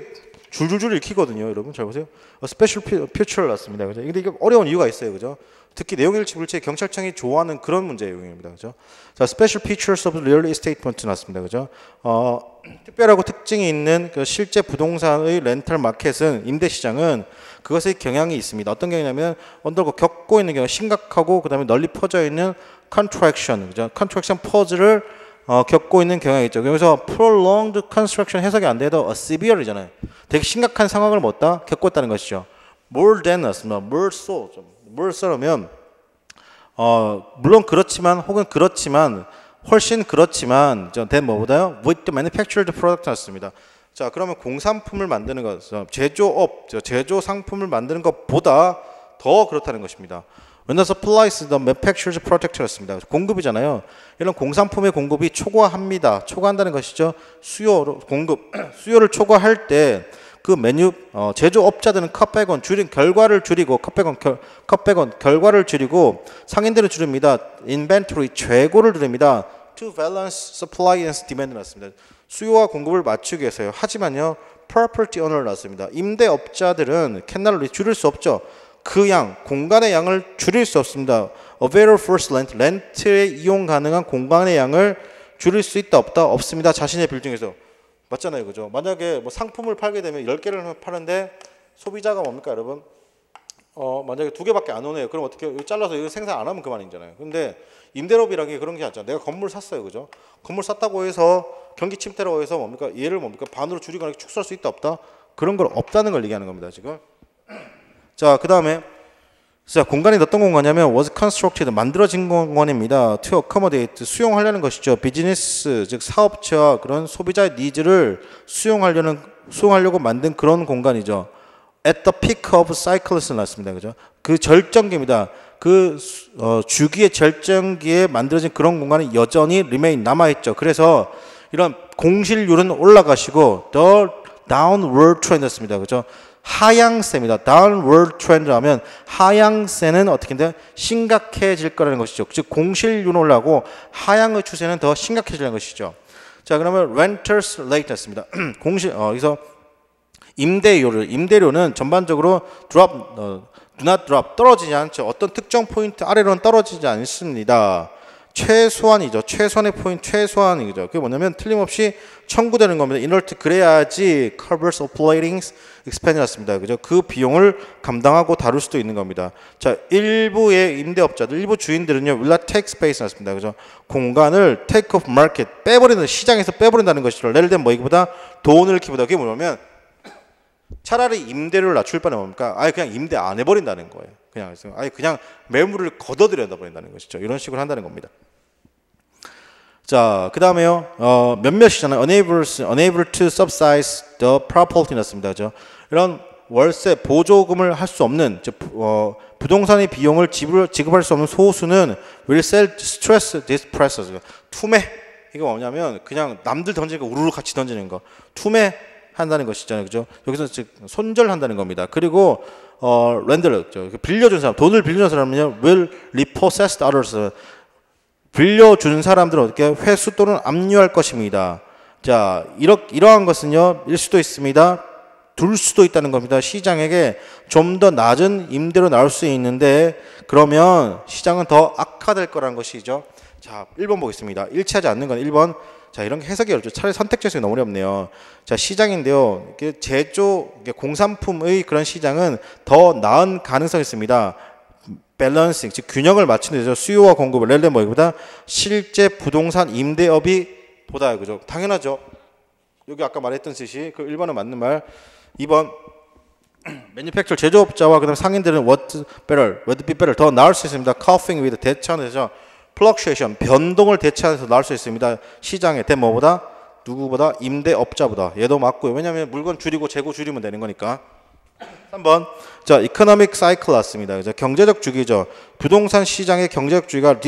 줄줄줄 읽히거든요, 여러분. 잘 보세요. 스페셜 퓨처를 놨습니다. 그죠? 근데 이게 어려운 이유가 있어요. 그죠? 특히 내용일치 물체 경찰청이 좋아하는 그런 문제의 용어입니다. 그죠? 자, special features of real estate 놨습니다. 그죠? 특별하고 특징이 있는 그 실제 부동산의 렌탈 마켓은 임대 시장은 그것의 경향이 있습니다. 어떤 경향이냐면 언더고 겪고 있는 경우 심각하고 그다음에 널리 퍼져 있는 contraction, 그죠? contraction pause를 겪고 있는 경향이 있죠. 여기서 prolonged construction 해석이 안 돼도 a severe이잖아요. 되게 심각한 상황을 뭐다 겪고 있다는 것이죠. more than 였습니다. more so라면 물론 그렇지만 혹은 그렇지만 훨씬 그렇지만 than 뭐보다요? with the manufactured product 였습니다. 자, 그러면 공산품을 만드는 것, 제조 상품을 만드는 것보다 더 그렇다는 것입니다. When the supply is the manufacturer's product였습니다. 공급이잖아요. 이런 공산품의 공급이 초과합니다. 초과한다는 것이죠. 수요를 초과할 때 그 제조업자들은 컷백원 결과를 줄이고 컷백원 결과를 줄이고 상인들은 줄입니다. inventory 재고를 줄입니다. To balance supply and demand를 놨습니다. 수요와 공급을 맞추기 위해서요. 하지만요, property owner를 놨습니다. 임대업자들은 cannot 줄일 수 없죠. 공간의 양을 줄일 수 없습니다. Available first rent, 렌트에 이용 가능한 공간의 양을 줄일 수 있다 없다 없습니다. 자신의 빌딩에서. 맞잖아요, 그죠? 만약에 뭐 상품을 팔게 되면 10개를 파는데 소비자가 뭡니까, 여러분? 만약에 2개밖에 안 오네요. 그럼 어떻게 이거 잘라서 이거 생산 안 하면 그만이잖아요. 근데 임대업이라는 게 그런 게 아니잖아요. 내가 건물 샀어요, 그죠? 건물 샀다고 해서 경기 침체라고 해서 얘를 반으로 줄이거나 축소할 수 있다 없다? 그런 걸 없다는 걸 얘기하는 겁니다, 지금. 자, 그 다음에 공간이 어떤 공간이냐면 was constructed, 만들어진 공간입니다. to accommodate, 수용하려는 것이죠. 비즈니스, 즉 사업체와 그런 소비자의 니즈를 수용하려고 만든 그런 공간이죠. at the peak of cycles를 놨습니다. 그죠? 그 절정기입니다. 주기의 절정기에 만들어진 그런 공간이 여전히 remain 남아있죠. 그래서 이런 공실률은 올라가시고 the downward trend였습니다. 그죠? 하향세입니다. downward trend를 하면 하향세는 어떻게 돼? 심각해질 거라는 것이죠. 즉 공실률은 올라가고 하향의 추세는 더 심각해지는 것이죠. 자, 그러면 renters rate였습니다. 여기서 임대료는 전반적으로 do not drop, 떨어지지 않죠. 어떤 특정 포인트 아래로는 떨어지지 않습니다. 최소한의 포인트, 최소한이죠. 그게 뭐냐면 틀림없이 청구되는 겁니다. 인얼트 그래야지 covers operating expense였습니다. 그죠? 그 비용을 감당하고 다룰 수도 있는 겁니다. 자, 일부의 임대업자들, 일부 주인들은요, will not take space였습니다. 그죠? 공간을 take off market, 시장에서 빼버린다는 것이죠. 예를 들면 이거보다 돈을 키보다 그게 뭐냐면 차라리 임대료를 낮출 바에 뭡니까? 아예 그냥 임대 안 해버린다는 거예요. 그냥 매물을 걷어들여 버린다는 것이죠. 이런 식으로 한다는 겁니다. 자, 그 다음에요. 몇몇이잖아요. unable to subsidize the property였습니다. 그죠? 이런 월세 보조금을 할 수 없는, 부동산의 비용을 지급할 수 없는 소수는 will sell stress distress. 투매. 이거 뭐냐면 그냥 남들 던지는 거 우르르 같이 던지는 거. 투매 한다는 것이잖아요. 그죠? 여기서 즉 손절한다는 겁니다. 그리고 렌더를 빌려준 사람, 돈을 빌려준 사람은요, will repossess others. 빌려준 사람들은 어떻게 회수 또는 압류할 것입니다. 자, 이러한 것은요, 일 수도 있습니다. 둘 수도 있다는 겁니다. 시장에게 좀 더 낮은 임대로 나올 수 있는데 그러면 시장은 더 악화될 거라는 것이죠. 자, 1번 보겠습니다. 일치하지 않는 건 1번. 자, 이런 게 해석이 어렵죠. 차라리 선택 지수가 너무 어렵네요. 자, 시장인데요. 공산품의 그런 시장은 더 나은 가능성이 있습니다. 밸런싱, 즉 균형을 맞추는 데죠. 수요와 공급을 예를 들면 뭐보다 실제 부동산 임대업이 보다, 그죠? 당연하죠. 여기 아까 말했던 뜻이 그 1번은 맞는 말. 2번 매니팩처 제조업자와 그다음 상인들은 what be better 더 나을 수 있습니다. coughing with 대처하는 데죠. fluctuation 변동을 대체해서 나올 수 있습니다. 시장에 뭐보다 누구보다 임대업자보다. 얘도 맞고요. 왜냐하면 물건 줄이고 재고 줄이면 되는 거니까. 3번 자 economic cycle 왔습니다. 그죠? 경제적 주기죠. 부동산 시장의 경제적 주기가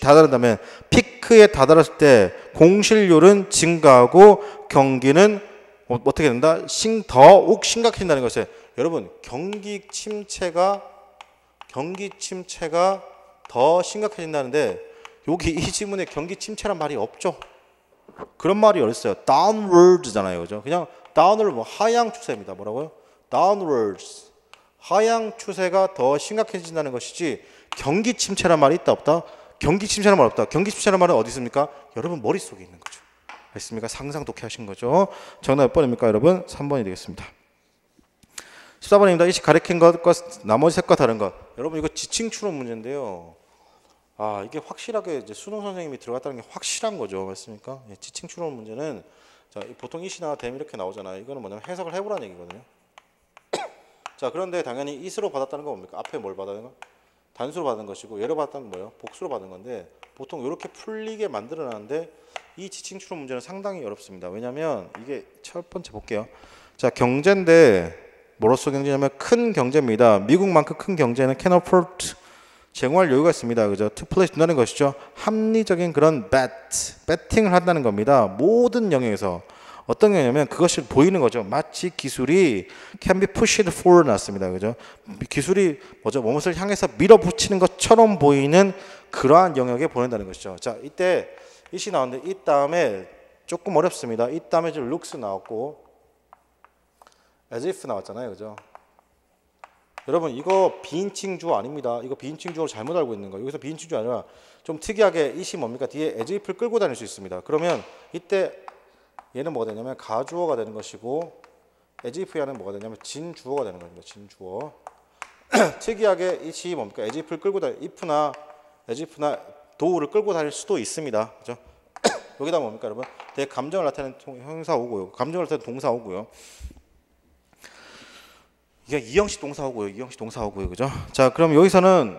다다른다면 피크에 다다랐을 때 공실률은 증가하고 경기는 어떻게 된다? 더욱 심각해진다는 것이에요. 여러분 경기 침체가 더 심각해진다는데 여기 이 지문에 경기 침체란 말이 없죠. 그런 말이 어딨어요? downward잖아요. 그죠? 그냥 downward 하향 추세입니다. 뭐라고요? downwards. 하향 추세가 더 심각해진다는 것이지 경기 침체란 말이 있다 없다? 경기 침체란 말 없다. 경기 침체란 말은 어디 있습니까? 여러분 머릿속에 있는 거죠. 알겠습니까? 상상 독해 하신 거죠. 정답 몇 번입니까, 여러분? 3번이 되겠습니다. 14번입니다. 이 가리킨 것과 나머지 색과 다른 것. 여러분 이거 지칭 추론 문제인데요. 아, 이게 확실하게 이제 수능 선생님이 들어갔다는 게 확실한 거죠. 맞습니까? 예, 지칭 추론 문제는 자, 보통 이시나 댐 이렇게 나오잖아요. 이거는 뭐냐면 해석을 해보라는 얘기거든요. 자, 그런데 당연히 이스로 받았다는 건 뭡니까? 앞에 뭘 받는 거? 단수로 받은 것이고 얘로 받았다는 건 뭐예요? 복수로 받은 건데 보통 이렇게 풀리게 만들어놨는데 이 지칭 추론 문제는 상당히 어렵습니다. 왜냐하면 이게 첫 번째 볼게요. 자, 경제인데 뭐로서 경제냐면 큰 경제입니다. 미국만큼 큰 경제는 can afford 제공할 여유가 있습니다. 그죠? to place 준다는 것이죠. 합리적인 그런 배팅을 한다는 겁니다. 모든 영역에서. 어떤 경우냐면 그것이 보이는 거죠. 마치 기술이 can be pushed forward 났습니다. 그죠? 기술이 뭐죠? 무엇을 향해서 밀어붙이는 것처럼 보이는 그러한 영역에 보낸다는 것이죠. 자, 이때 이시 나왔는데 이 다음에 조금 어렵습니다. 이 다음에 지금 looks 나왔고 as if 나왔잖아요. 그죠? 여러분 이거 비인칭 주어 아닙니다. 이거 비인칭 주어로 잘못 알고 있는 거예요. 여기서 비인칭 주어 아니라 좀 특이하게 이시 뭡니까? 뒤에 as if를 끌고 다닐 수 있습니다. 그러면 이때 얘는 뭐가 되냐면 가주어가 되는 것이고 as if 얘는 뭐가 되냐면 진주어가 되는 겁니다. 진주어. 특이하게 이시 뭡니까? as if를 끌고 다닐 if나 as if나 do를 끌고 다닐 수도 있습니다. 그죠? 여기다 뭡니까, 여러분? 되게 감정을 나타내는 형사 오고요. 감정을 나타내는 동사 오고요. 이게 이형식 동사 오고요. 이형식 동사 오고요. 그죠? 자, 그럼 여기서는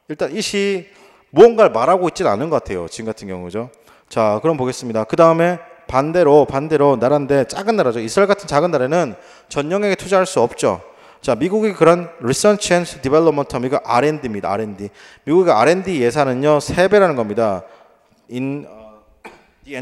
일단 이시 무언가를 말하고 있지는 않은 것 같아요. 지금 같은 경우죠. 자, 그럼 보겠습니다. 그 다음에 반대로 나라인데 작은 나라죠. 이스라엘 같은 작은 나라는 전 영역에 투자할 수 없죠. 자, 미국의 그런 Research and Development, 이거 R&D입니다. R&D. 미국의 R&D 예산은요 3배라는 겁니다. In the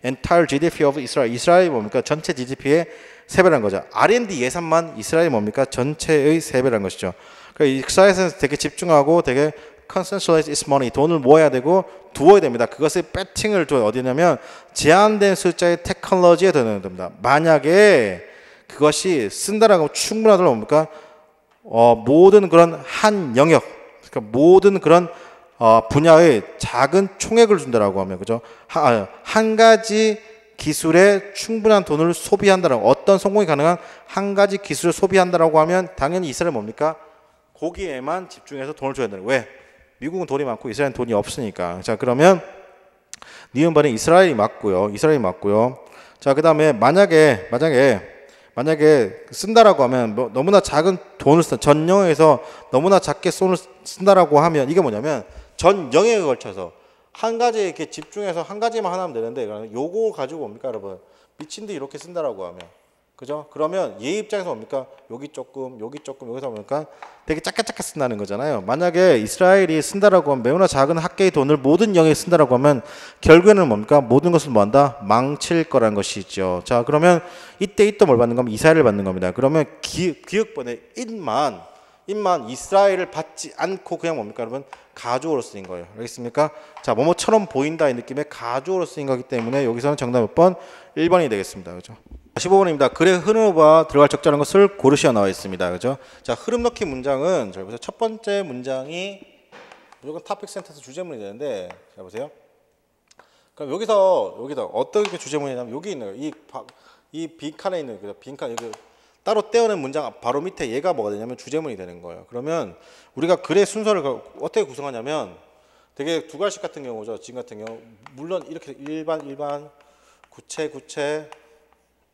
entire GDP of Israel. 이스라엘이 뭡니까? 전체 GDP의 3배라는 거죠. R&D 예산만 이스라엘이 뭡니까? 전체의 3배라는 것이죠. 그러니까 이스라엘에서 되게 집중하고 되게 concentrate its money, 돈을 모아야 되고 두어야 됩니다. 그것을 배팅을 둬야 어디냐면 제한된 숫자의 테크놀로지에 넣어야 됩니다. 만약에 그것이 쓴다라고 충분하더라도 뭡니까? 모든 그런 한 영역, 그러니까 모든 그런 분야의 작은 총액을 준다라고 하면, 그죠? 한 가지 기술에 충분한 돈을 소비한다라고, 어떤 성공이 가능한 한 가지 기술을 소비한다라고 하면 당연히 이스라엘은 뭡니까? 거기에만 집중해서 돈을 줘야 된다. 왜? 미국은 돈이 많고 이스라엘은 돈이 없으니까. 자, 그러면 니은반은 이스라엘이 맞고요. 이스라엘이 맞고요. 자, 그 다음에 만약에 쓴다라고 하면 뭐 너무나 작은 돈을 쓴다. 전 영역에서 너무나 작게 돈을 쓴다라고 하면 이게 뭐냐면 전 영역에 걸쳐서 한 가지에 이렇게 집중해서 한 가지만 하나 하면 되는데 요거 가지고 뭡니까, 여러분? 미친 듯이 이렇게 쓴다라고 하면. 그죠? 그러면 얘 입장에서 뭡니까? 여기 조금, 여기서 뭡니까? 되게 작게 쓴다는 거잖아요. 만약에 이스라엘이 쓴다라고 하면 매우나 작은 학계의 돈을 모든 영역에 쓴다라고 하면 결국에는 뭡니까? 모든 것을 뭐 한다? 망칠 거라는 것이죠. 자, 그러면 이때 뭘 받는 거면 이스라엘을 받는 겁니다. 그러면 기역번에 인만 이스라엘을 받지 않고 그냥 뭡니까, 여러분? 가주어로 쓰인 거예요. 알겠습니까? 자, 뭐뭐처럼 보인다 이 느낌의 가주어로 쓰인 거기 때문에 여기서는 정답 몇 번? 1번이 되겠습니다. 그죠? 15번입니다. 글의 흐름어가 들어갈 적절한 것을 고르시어 나와 있습니다. 그죠? 자, 흐름 넣기 문장은 잘 보세요. 첫 번째 문장이 무조건 토픽 센텐스 주제문이 되는데 잘 보세요. 그럼 여기서 어떻게 주제문이냐면 여기 있는 이 빈칸에 있는 빈칸 여기 따로 떼어낸 문장 바로 밑에 얘가 뭐가 되냐면 주제문이 되는 거예요. 그러면 우리가 글의 순서를 어떻게 구성하냐면 되게 두 가지 같은 경우죠. 지금 같은 경우 물론 이렇게 일반 구체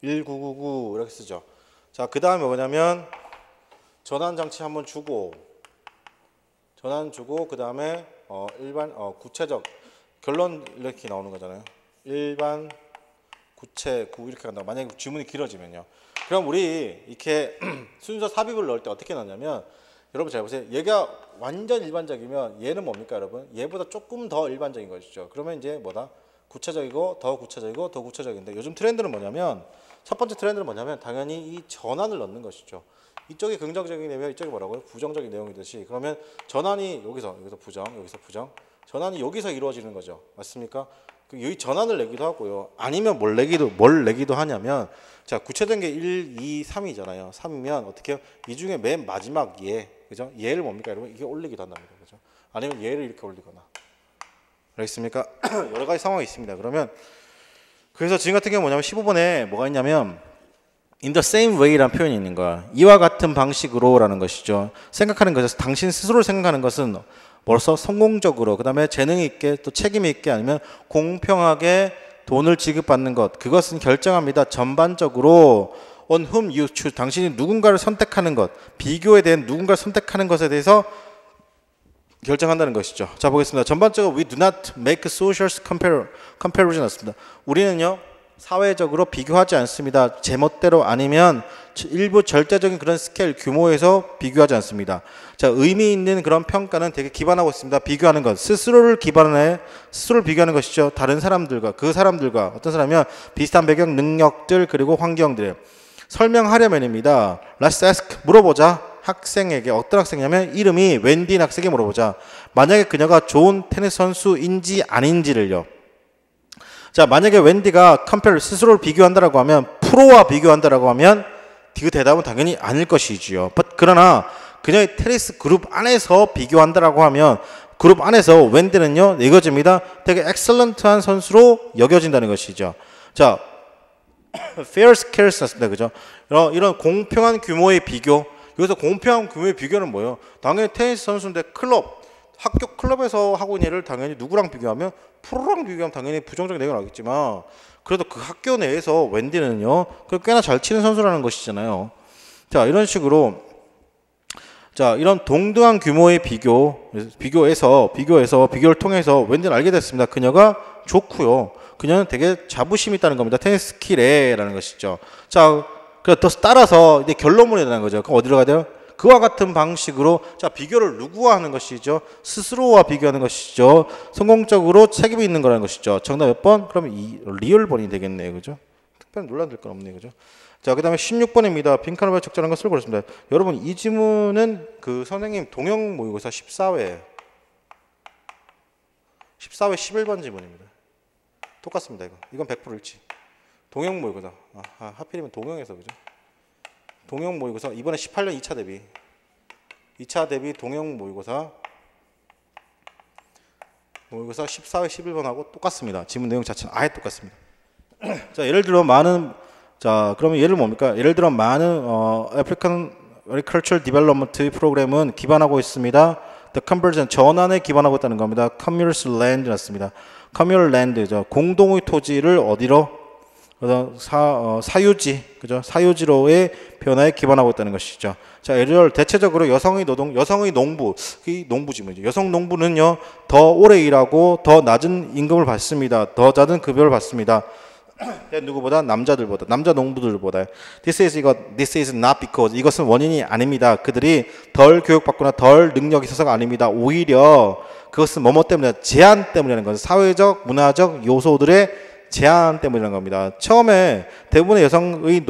1999 이렇게 쓰죠. 자, 그 다음에 뭐냐면 전환 장치 한번 주고 그 다음에 일반 구체적 결론 이렇게 나오는 거잖아요. 일반 구체 구 이렇게 간다. 만약에 지문이 길어지면요. 그럼 우리 이렇게 순서 삽입을 넣을 때 어떻게 넣냐면 여러분 잘 보세요. 얘가 완전 일반적이면 얘는 뭡니까, 여러분? 얘보다 조금 더 일반적인 것이죠. 그러면 이제 뭐다? 구체적이고 더 구체적이고 더 구체적인데 요즘 트렌드는 뭐냐면 첫 번째 트렌드는 뭐냐면 당연히 이 전환을 넣는 것이죠. 이쪽이 긍정적인 내용, 이쪽이 뭐라고요? 부정적인 내용이듯이. 그러면 전환이 여기서 부정, 여기서 부정. 전환이 여기서 이루어지는 거죠. 맞습니까? 여기 전환을 내기도 하고요. 아니면 뭘 내기도 하냐면 자, 구체적인 게 1, 2, 3이잖아요. 3이면 어떻게 해요? 이 중에 맨 마지막 얘, 그죠? 얘를 뭡니까, 여러분? 이게 올리기도 한답니다. 그죠? 아니면 얘를 이렇게 올리거나. 알겠습니까? 여러 가지 상황이 있습니다. 그러면 그래서 지금 같은 경우 뭐냐면 15번에 뭐가 있냐면 in the same way라는 표현이 있는 거야. 이와 같은 방식으로라는 것이죠. 생각하는 것에서 당신 스스로를 생각하는 것은 벌써 성공적으로 그 다음에 재능 있게 또 책임 있게 아니면 공평하게 돈을 지급받는 것 그것은 결정합니다. 전반적으로 on whom you choose 당신이 누군가를 선택하는 것 비교에 대한 누군가를 선택하는 것에 대해서 결정한다는 것이죠. 자, 보겠습니다. 전반적으로 we do not make social comparison 였습니다. 우리는요 사회적으로 비교하지 않습니다. 제멋대로 아니면 일부 절대적인 그런 스케일 규모에서 비교하지 않습니다. 자, 의미 있는 그런 평가는 되게 기반하고 있습니다. 비교하는 것, 스스로를 기반해 스스로를 비교하는 것이죠. 다른 사람들과, 그 사람들과, 어떤 사람이면 비슷한 배경, 능력들, 그리고 환경들 설명하려면입니다. Let's ask, 물어보자. 학생에게, 어떤 학생이냐면 이름이 웬디인 학생에게 물어보자. 만약에 그녀가 좋은 테니스 선수인지 아닌지를요. 자, 만약에 웬디가 컴페어, 스스로를 비교한다라고 하면, 프로와 비교한다라고 하면 그 대답은 당연히 아닐 것이지요. 그러나 그녀의 테니스 그룹 안에서 비교한다라고 하면, 그룹 안에서 웬디는요, 이거집니다. 되게 엑셀런트한 선수로 여겨진다는 것이죠. 자, fair scarceness, 그죠? 이런 공평한 규모의 비교. 여기서 공평한 규모의 비교는 뭐예요? 당연히 테니스 선수인데 학교 클럽에서 하고 있는 일을 당연히 누구랑 비교하면 프로랑 비교하면 당연히 부정적인 내용이 나오겠지만, 그래도 그 학교 내에서 웬디는요, 꽤나 잘 치는 선수라는 것이잖아요. 자, 이런 식으로, 자, 이런 동등한 규모의 비교를 통해서 웬디는 알게 됐습니다. 그녀가 좋고요. 그녀는 되게 자부심이 있다는 겁니다. 테니스 스킬에라는 것이죠. 자, 그래서 따라서 이제 결론문이 되는 거죠. 그럼 어디로 가야 돼요? 그와 같은 방식으로, 자, 비교를 누구와 하는 것이죠? 스스로와 비교하는 것이죠. 성공적으로 책임이 있는 거라는 것이죠. 정답 몇 번? 그러면 이 리얼번이 되겠네요. 그죠? 특별히 논란될 건 없네요. 그죠? 자, 그 다음에 16번입니다. 빈칸을 적절한 것을 고르습니다. 여러분, 이 지문은 그 선생님 동영 모의고사 14회 11번 지문입니다. 똑같습니다. 이건 100% 일치. 동영 모의고사. 하필이면 동영에서, 그죠? 동영 모의고사 이번에 18년 2차 대비 동영 모의고사 14회 11번하고 똑같습니다. 지문 내용 자체는 아예 똑같습니다. 자, 예를 들어 그러면 예를 뭡니까? 예를 들어 많은 African Agricultural Development 프로그램은 기반하고 있습니다. The conversion, 전환에 기반하고 있다는 겁니다. Communal land 났습니다. Communal land, 공동의 토지를 어디로? 사유지, 그죠? 사유지로의 변화에 기반하고 있다는 것이죠. 자, 예를 들어 대체적으로 여성의 농부, 이 농부지문이죠. 여성 농부는요, 더 오래 일하고 더 낮은 임금을 받습니다. 더 낮은 급여를 받습니다. 누구보다? 남자 농부들보다. This is not because, 이것은 원인이 아닙니다. 그들이 덜 교육받거나 덜 능력이 있어서가 아닙니다. 오히려 그것은 뭐뭐 때문에, 제한 때문이라는 것은 사회적, 문화적 요소들의 제한 때문이라는 겁니다. 처음에 대부분의 여성의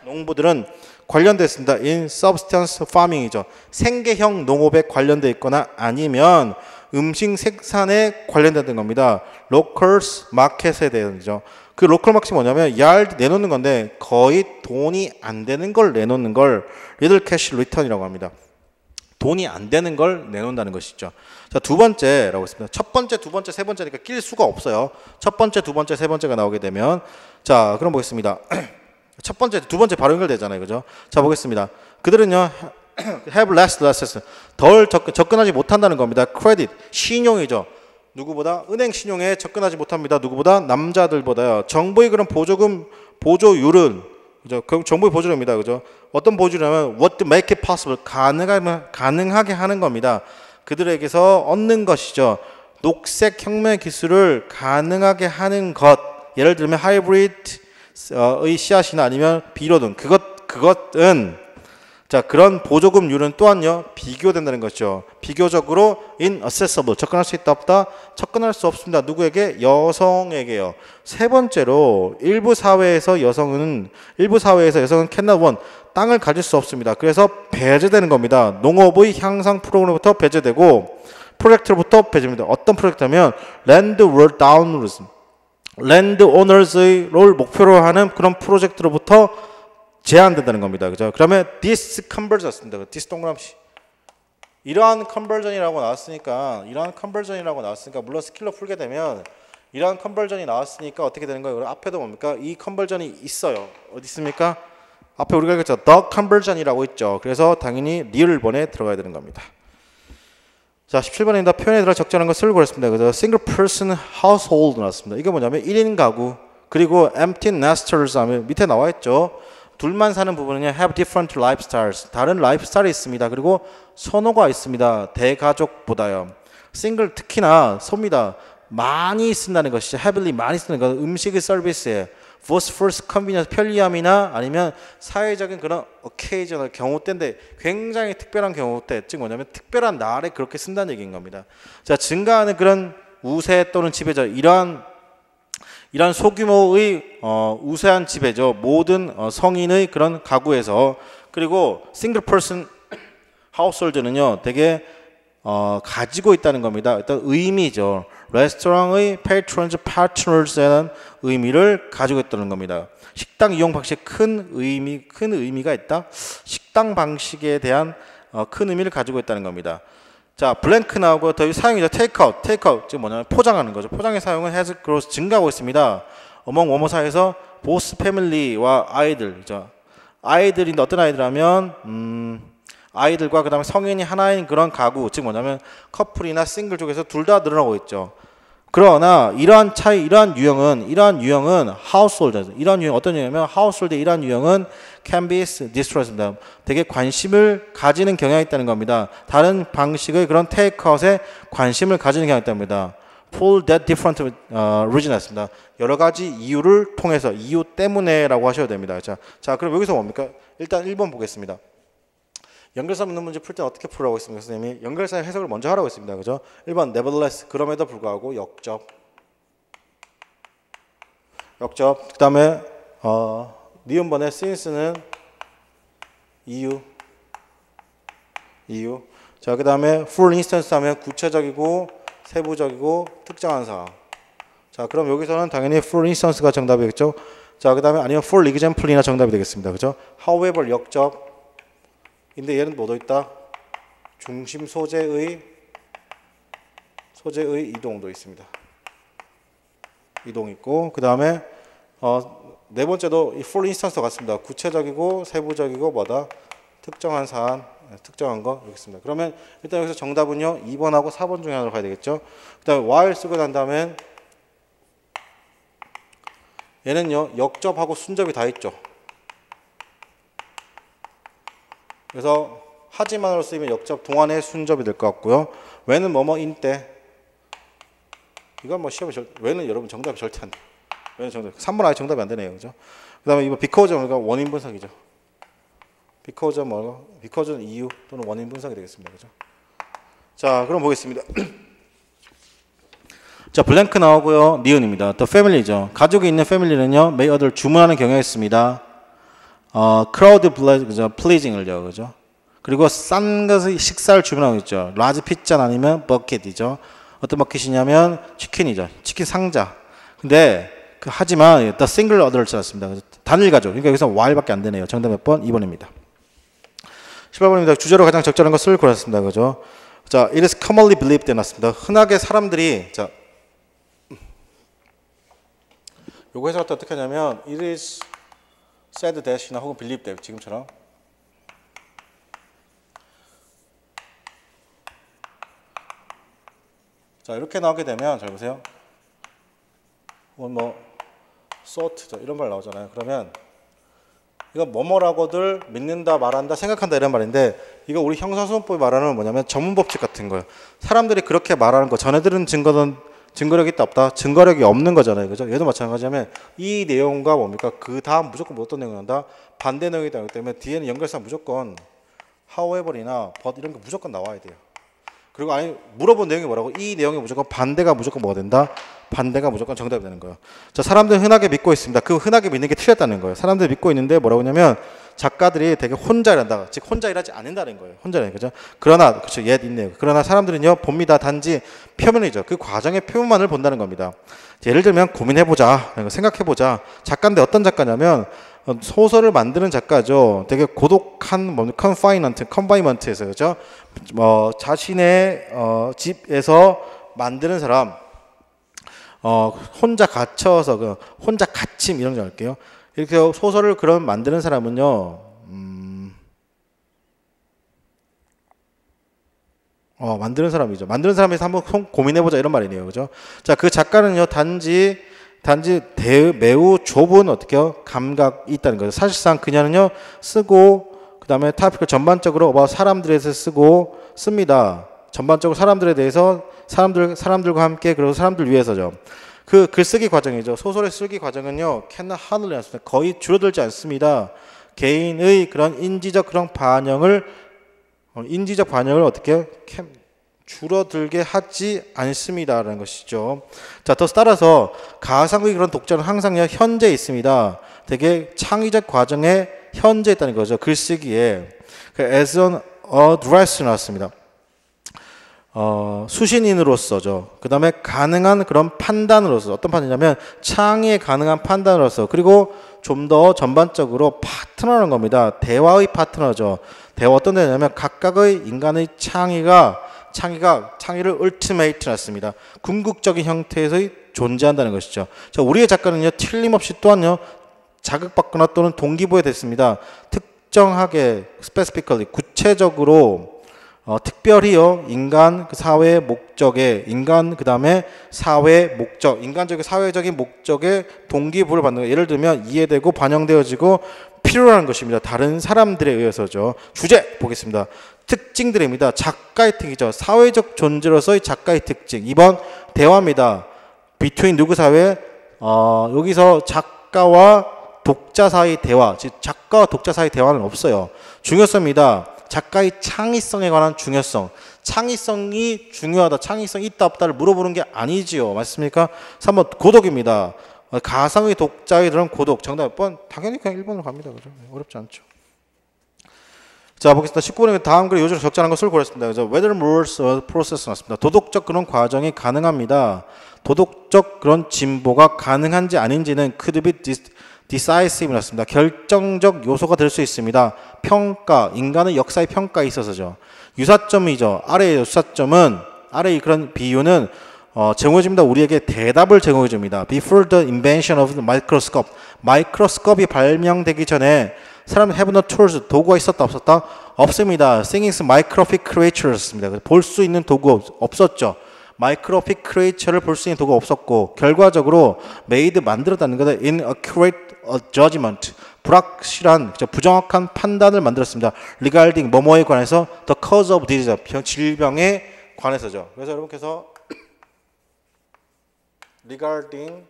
농부들은 관련됐습니다. In substance farming이죠. 생계형 농업에 관련되어 있거나 아니면 음식 생산에 관련된 겁니다. Local market에 대해서죠. 그 로컬 마켓이 뭐냐면 yard 내놓는 건데 거의 돈이 안 되는 걸 내놓는 걸 little cash return이라고 합니다. 돈이 안 되는 걸 내놓는다는 것이죠. 자, 두 번째라고 했습니다. 첫 번째, 두 번째, 세 번째니까 낄 수가 없어요. 첫 번째, 두 번째, 세 번째가 나오게 되면, 자, 그럼 보겠습니다. 첫 번째, 두 번째 바로 연결되잖아요, 그죠? 자, 보겠습니다. 그들은요, have less, 덜 접근하지 못한다는 겁니다. credit, 신용이죠. 누구보다? 은행 신용에 접근하지 못합니다. 누구보다? 남자들보다요. 정부의 그런 보조율은, 그죠? 정부의 보조율입니다, 그죠? 어떤 보조율이냐면 what to make it possible, 가능하게 하는 겁니다. 그들에게서 얻는 것이죠. 녹색 혁명 기술을 가능하게 하는 것. 예를 들면 하이브리드의 씨앗이나 아니면 비료 등 그것은, 자, 그런 보조금률은 또한요 비교된다는 것이죠. 비교적으로 inaccessible, 접근할 수 있다 없다? 접근할 수 없습니다. 누구에게? 여성에게요. 세 번째로 일부 사회에서 여성은 cannot want, 땅을 가질 수 없습니다. 그래서 배제되는 겁니다. 농업의 향상 프로그램부터 배제되고 프로젝트로부터 배제됩니다. 어떤 프로젝트냐면 land owners를 목표로 하는 그런 프로젝트로부터 제한된다는 겁니다. 그죠? 그러면 this conversion입니다. this 동그라미. 이러한 컨버전이라고 나왔으니까 물론 스킬로 풀게 되면 이러한 컨버전이 나왔으니까 어떻게 되는 거예요? 앞에도 뭡니까? 이 컨버전이 있어요. 어디 있습니까? 앞에 우리가 읽었죠. the conversion이라고 있죠. 그래서 당연히 리얼번에 들어가야 되는 겁니다. 자, 17번입니다. 표현에 들어 적절한 것을 고르셨습니다. 그래서 single person household 나왔습니다. 이게 뭐냐면 1인 가구, 그리고 empty nesters 하면 밑에 나와 있죠. 둘만 사는 부분은요, have different lifestyles, 다른 라이프스타일이 있습니다. 그리고 선호가 있습니다. 대가족보다요. 싱글, 특히나 섭니다. 많이 쓴다는 것이죠. heavily 많이 쓰는 것, 음식의 서비스에 was first convenience 편리함이나 아니면 사회적인 그런 occasional 경우 때인데 굉장히 특별한 경우 때, 즉 뭐냐면 특별한 날에 그렇게 쓴다는 얘기인 겁니다. 자, 증가하는 그런 우세 또는 지배죠. 이러한 소규모의 우세한 지배죠. 모든 성인의 그런 가구에서. 그리고 싱글 퍼슨 하우스홀드는요 되게 가지고 있다는 겁니다. 어떤 의미죠. 레스토랑의 patrons, partners라는 의미를 가지고 있다는 겁니다. 식당 이용 방식에 큰 의미가 있다. 식당 방식에 대한 큰 의미를 가지고 있다는 겁니다. 자, 블랭크 나오고 더 사용이죠. 테이크아웃 즉 뭐냐면 포장하는 거죠. 포장의 사용은 has grown 증가하고 있습니다. 어몽 워머 사이에서 보스 패밀리와 아이들이죠. 아이들인데 어떤 아이들하면 아이들과 그 다음에 성인이 하나인 그런 가구, 즉 뭐냐면 커플이나 싱글 쪽에서 둘 다 늘어나고 있죠. 그러나 이러한 유형은 하우스홀드, 이러한 유형 어떤 유형이냐면 하우스홀드 이러한 유형은 can be distress입니다. 되게 관심을 가지는 경향이 있다는 겁니다. 다른 방식의 그런 테이크아웃에 관심을 가지는 경향이 있답니다. For that different reasons입니다. 여러 가지 이유를 통해서 이유 때문에라고 하셔도 됩니다. 자, 그럼 여기서 뭡니까? 일단 1번 보겠습니다. 연결사 묻는 문제 풀 때 어떻게 풀라고 했습니까? 선생님이 연결사의 해석을 먼저 하라고 했습니다. 그죠? 1번 nevertheless 그럼에도 불구하고 역접. 그 다음에 니은번에 since는 이유. 자, 그 다음에 for instance 하면 구체적이고 세부적이고 특정한 사항. 자, 그럼 여기서는 당연히 for instance가 정답이겠죠? 자, 그 다음에 아니면 for example이나 정답이 되겠습니다. 그죠? however 역접. 근데 얘는 뭐도 있다? 중심 소재의 이동도 있습니다. 이동 있고 그 다음에 네 번째도 이 for instance도 같습니다. 구체적이고 세부적이고 뭐다? 특정한 사안, 특정한 거 여기 있습니다. 그러면 일단 여기서 정답은요 2번하고 4번 중에 하나로 가야 되겠죠. 그 다음에 while 쓰고 난 다음에 얘는요 역접하고 순접이 다 있죠. 그래서 하지만으로 쓰이면 역접 동안의 순접이 될 것 같고요. 왜는 뭐뭐인 때. 이건 뭐 시험에 왜는 여러분 정답이 절대 안 돼. 왜는 정답. 3번 아예 정답이 안 되네요. 그죠? 그다음에 이거 because 뭐가 원인 분석이죠. because는 이유 또는 원인 분석이 되겠습니다. 그죠? 자, 그럼 보겠습니다. 자, 블랭크 나오고요. 니은입니다. 또 패밀리죠. 가족이 있는 패밀리는요. 메이어들 주문하는 경향이 있습니다. crowd pleasing을요, 그죠? 그리고 싼 것의 식사를 주문하고 있죠. 라지 피자 아니면 버킷이죠. 어떤 버킷이냐면 치킨이죠. 치킨 상자. 근데 하지만 the single adult's 습니다. 단일 가족. 그러니까 여기서 while밖에 안 되네요. 정답 몇 번? 2번입니다. 18번입니다. 주제로 가장 적절한 것을 골랐습니다. 그죠? 자, it is commonly believed 해놨습니다. 흔하게 사람들이 자, 요거 해석할 때 어떻게 하냐면 it is said that이나 혹은 believe that 지금처럼 자 이렇게 나오게 되면 잘 보세요. 혹은 뭐 sought 이런 말 나오잖아요. 그러면 이거 뭐뭐라고들 믿는다, 말한다, 생각한다 이런 말인데 이거 우리 형사소송법이 말하는 건 뭐냐면 전문법칙 같은 거예요. 사람들이 그렇게 말하는 거 전해들은 증거력이 있다 없다? 증거력이 없는 거잖아요. 그죠? 얘도 마찬가지냐면 이 내용과 뭡니까? 그 다음 무조건 어떤 내용이 나온다? 반대 내용이 나오기 때문에 뒤에는 연결사 무조건 however이나 but 이런 거 무조건 나와야 돼요. 그리고 아니 물어본 내용이 뭐라고? 이 내용이 무조건 반대가 무조건 뭐가 된다? 반대가 무조건 정답이 되는 거예요. 자, 사람들은 흔하게 믿고 있습니다. 그 흔하게 믿는 게 틀렸다는 거예요. 사람들이 믿고 있는데 뭐라고 하냐면 작가들이 되게 혼자 일한다. 즉 혼자 일하지 않는다는 거예요. 혼자 일하는 거죠. 그러나 그렇죠. 옛 있네요. 그러나 사람들은요 봅니다. 단지 표면이죠. 그 과정의 표면만을 본다는 겁니다. 예를 들면 고민해보자, 생각해보자. 작가인데 어떤 작가냐면 소설을 만드는 작가죠. 되게 고독한 컨파이먼트에서 그죠. 자신의 집에서 만드는 사람. 혼자 갇혀서 혼자 갇힘 이런 거 할게요. 이렇게 소설을 그런 만드는 사람은요. 만드는 사람이죠. 만드는 사람에서 한번 고민해보자 이런 말이네요. 그죠? 자, 그 작가는요 단지 매우 좁은 어떻게요 감각이 있다는 거죠. 사실상 그녀는요 쓰고 그 다음에 타픽을 전반적으로 사람들에 대해서 씁니다. 전반적으로 사람들에 대해서 사람들과 함께 그리고 사람들 위해서죠. 그 글쓰기 과정이죠. 소설의 쓰기 과정은요, cannot hardly 않습니다. 거의 줄어들지 않습니다. 개인의 그런 인지적 그런 반영을 어떻게 줄어들게 하지 않습니다라는 것이죠. 자, 더 따라서 가상의 그런 독자는 항상 현재에 있습니다. 되게 창의적 과정에 현재 있다는 거죠. 글쓰기에 as an address 나왔습니다. 수신인으로서죠. 그 다음에 가능한 그런 판단으로서, 어떤 판단이냐면 창의에 가능한 판단으로서, 그리고 좀 더 전반적으로 파트너라는 겁니다. 대화의 파트너죠. 대화 어떤 데냐면 각각의 인간의 창의를 ultimate 놨습니다. 궁극적인 형태에서 존재한다는 것이죠. 자, 우리의 작가는요, 틀림없이 또한요, 자극받거나 또는 동기부여 됐습니다. 특정하게, specifically, 구체적으로, 특별히요, 인간 그 사회의 목적에, 인간 그 다음에 사회 목적, 인간적인 사회적인 목적에 동기부를 받는 거. 예를 들면 이해되고 반영되어지고 필요한 것입니다. 다른 사람들에 의해서죠. 주제 보겠습니다. 특징들입니다. 작가의 특징이죠. 사회적 존재로서의 작가의 특징. 2번 대화입니다. between 누구 사회? 여기서 작가와 독자 사이 대화, 즉 작가와 독자 사이 대화는 없어요. 중요성입니다. 작가의 창의성에 관한 중요성. 창의성이 중요하다, 창의성이 있다 없다를 물어보는 게 아니지요. 맞습니까? 3번 고독입니다. 가상의 독자의 그런 고독. 정답 몇 번? 당연히 그냥 1번으로 갑니다. 그죠? 어렵지 않죠. 자, 보겠습니다. 19번에 다음 글에 요즘 적절한 것을 고렸습니다. 그래서 whether moral process 나왔습니다. 도덕적 그런 과정이 가능합니다. 도덕적 그런 진보가 가능한지 아닌지는 could be decisive 나왔습니다. 결정적 요소가 될 수 있습니다. 평가, 인간의 역사의 평가에 있어서죠. 유사점이죠. 아래의 유사점은, 아래의 그런 비유는 제공해줍니다. 우리에게 대답을 제공해줍니다. Before the invention of the microscope, 마이크로스코프이 발명되기 전에 사람은 have no tools, 도구가 있었다 없었다? 없습니다. Things microscopic creatures입니다. 볼 수 있는 도구 없었죠. 마이크로스코픽 크리에이처를 볼 수 있는 도구가 없었고, 결과적으로 made 만들었다는 것은 inaccurate judgment, 불확실한, 부정확한 판단을 만들었습니다. regarding 뭐뭐에 관해서 the cause of disease, 질병에 관해서죠. 그래서 여러분께서 regarding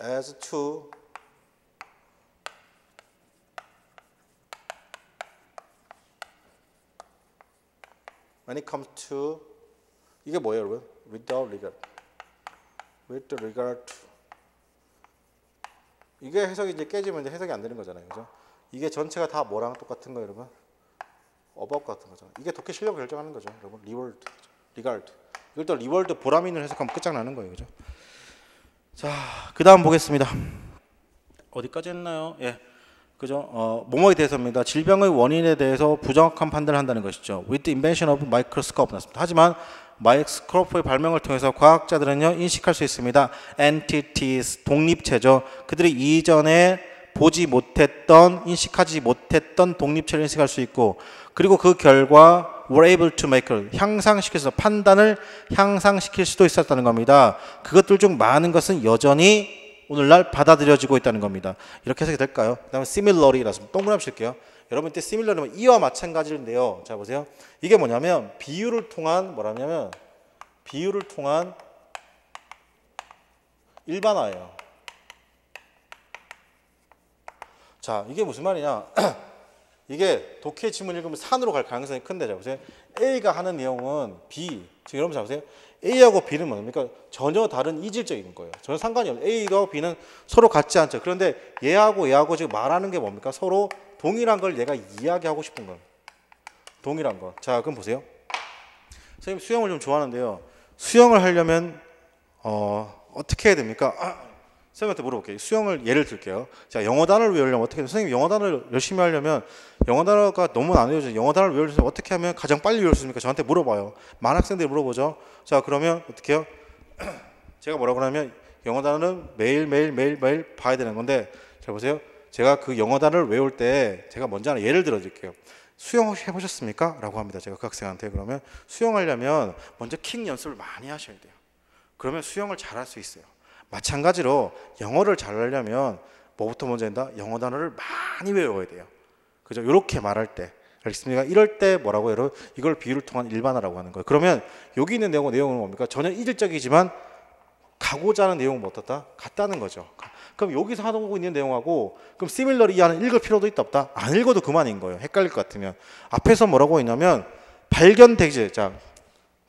as to when it comes to, 이게 뭐예요, 여러분? without regard, with regard to, 이게 해석이 이제 깨지면 이제 해석이 안 되는 거잖아요, 그죠? 이게 전체가 다 뭐랑 똑같은 거예요, 여러분? about 같은 거죠. 이게 독해 실력을 결정하는 거죠, 여러분. reward, regard. 이걸 또 reward 보람 있는 해석하면 끝장나는 거예요, 그죠? 자, 그 다음 보겠습니다. 어디까지 했나요? 예. 그죠? 뭐뭐에 대해서입니다. 질병의 원인에 대해서 부정확한 판단을 한다는 것이죠. With the invention of microscope 나왔습니다. 하지만 마이크로스코프의 발명을 통해서 과학자들은요, 인식할 수 있습니다. entities, 독립체죠. 그들이 이전에 보지 못했던, 인식하지 못했던 독립체를 인식할 수 있고, 그리고 그 결과 were able to make, 향상시켜서 판단을 향상시킬 수도 있었다는 겁니다. 그것들 중 많은 것은 여전히 오늘날 받아들여지고 있다는 겁니다. 이렇게 해석이 될까요? 그 다음에 similarly라서 동그라미 칠게요. 여러분 때 similarly는 이와 마찬가지인데요. 자, 보세요. 이게 뭐냐면 비유를 통한 뭐라냐면 비유를 통한 일반화예요. 자, 이게 무슨 말이냐? 이게 독해 지문 읽으면 산으로 갈 가능성이 큰데, 자 보세요. A가 하는 내용은 B. 지금 여러분 자 보세요. A하고 B는 뭡니까? 전혀 다른 이질적인 거예요. 전혀 상관이 없어요. A와 B는 서로 같지 않죠. 그런데 얘하고 지금 말하는 게 뭡니까? 서로 동일한 걸 얘가 이야기하고 싶은 거예요. 동일한 거. 자, 그럼 보세요. 선생님 수영을 좀 좋아하는데요. 수영을 하려면 어떻게 해야 됩니까? 선생님한테 물어볼게요. 수영을 예를 들게요. 자, 영어 단어를 외우려면 어떻게 해요? 선생님 영어 단어를 열심히 하려면 영어 단어가 너무 안 외워져요. 영어 단어를 외우려면 어떻게 하면 가장 빨리 외울 수 있습니까? 저한테 물어봐요. 많은 학생들이 물어보죠. 자, 그러면 어떻게 해요? 제가 뭐라고 하냐면 영어 단어는 매일 봐야 되는 건데, 자 보세요. 제가 그 영어 단어를 외울 때 제가 먼저 하나 예를 들어 드릴게요. 수영 혹시 해보셨습니까? 라고 합니다. 제가 그 학생한테. 그러면 수영하려면 먼저 킥 연습을 많이 하셔야 돼요. 그러면 수영을 잘할 수 있어요. 마찬가지로 영어를 잘하려면 뭐부터 먼저 한다? 영어 단어를 많이 외워야 돼요. 그죠? 이렇게 말할 때. 알겠습니까? 이럴 때 뭐라고 해요? 이걸 비유를 통한 일반화라고 하는 거예요. 그러면 여기 있는 내용은 뭡니까? 전혀 이질적이지만 가고자 하는 내용은 뭐 어떻다? 같다는 거죠. 그럼 여기서 하고 있는 내용하고 그럼 similarly 하는 읽을 필요도 있다 없다? 안 읽어도 그만인 거예요. 헷갈릴 것 같으면. 앞에서 뭐라고 했냐면 발견되지, 자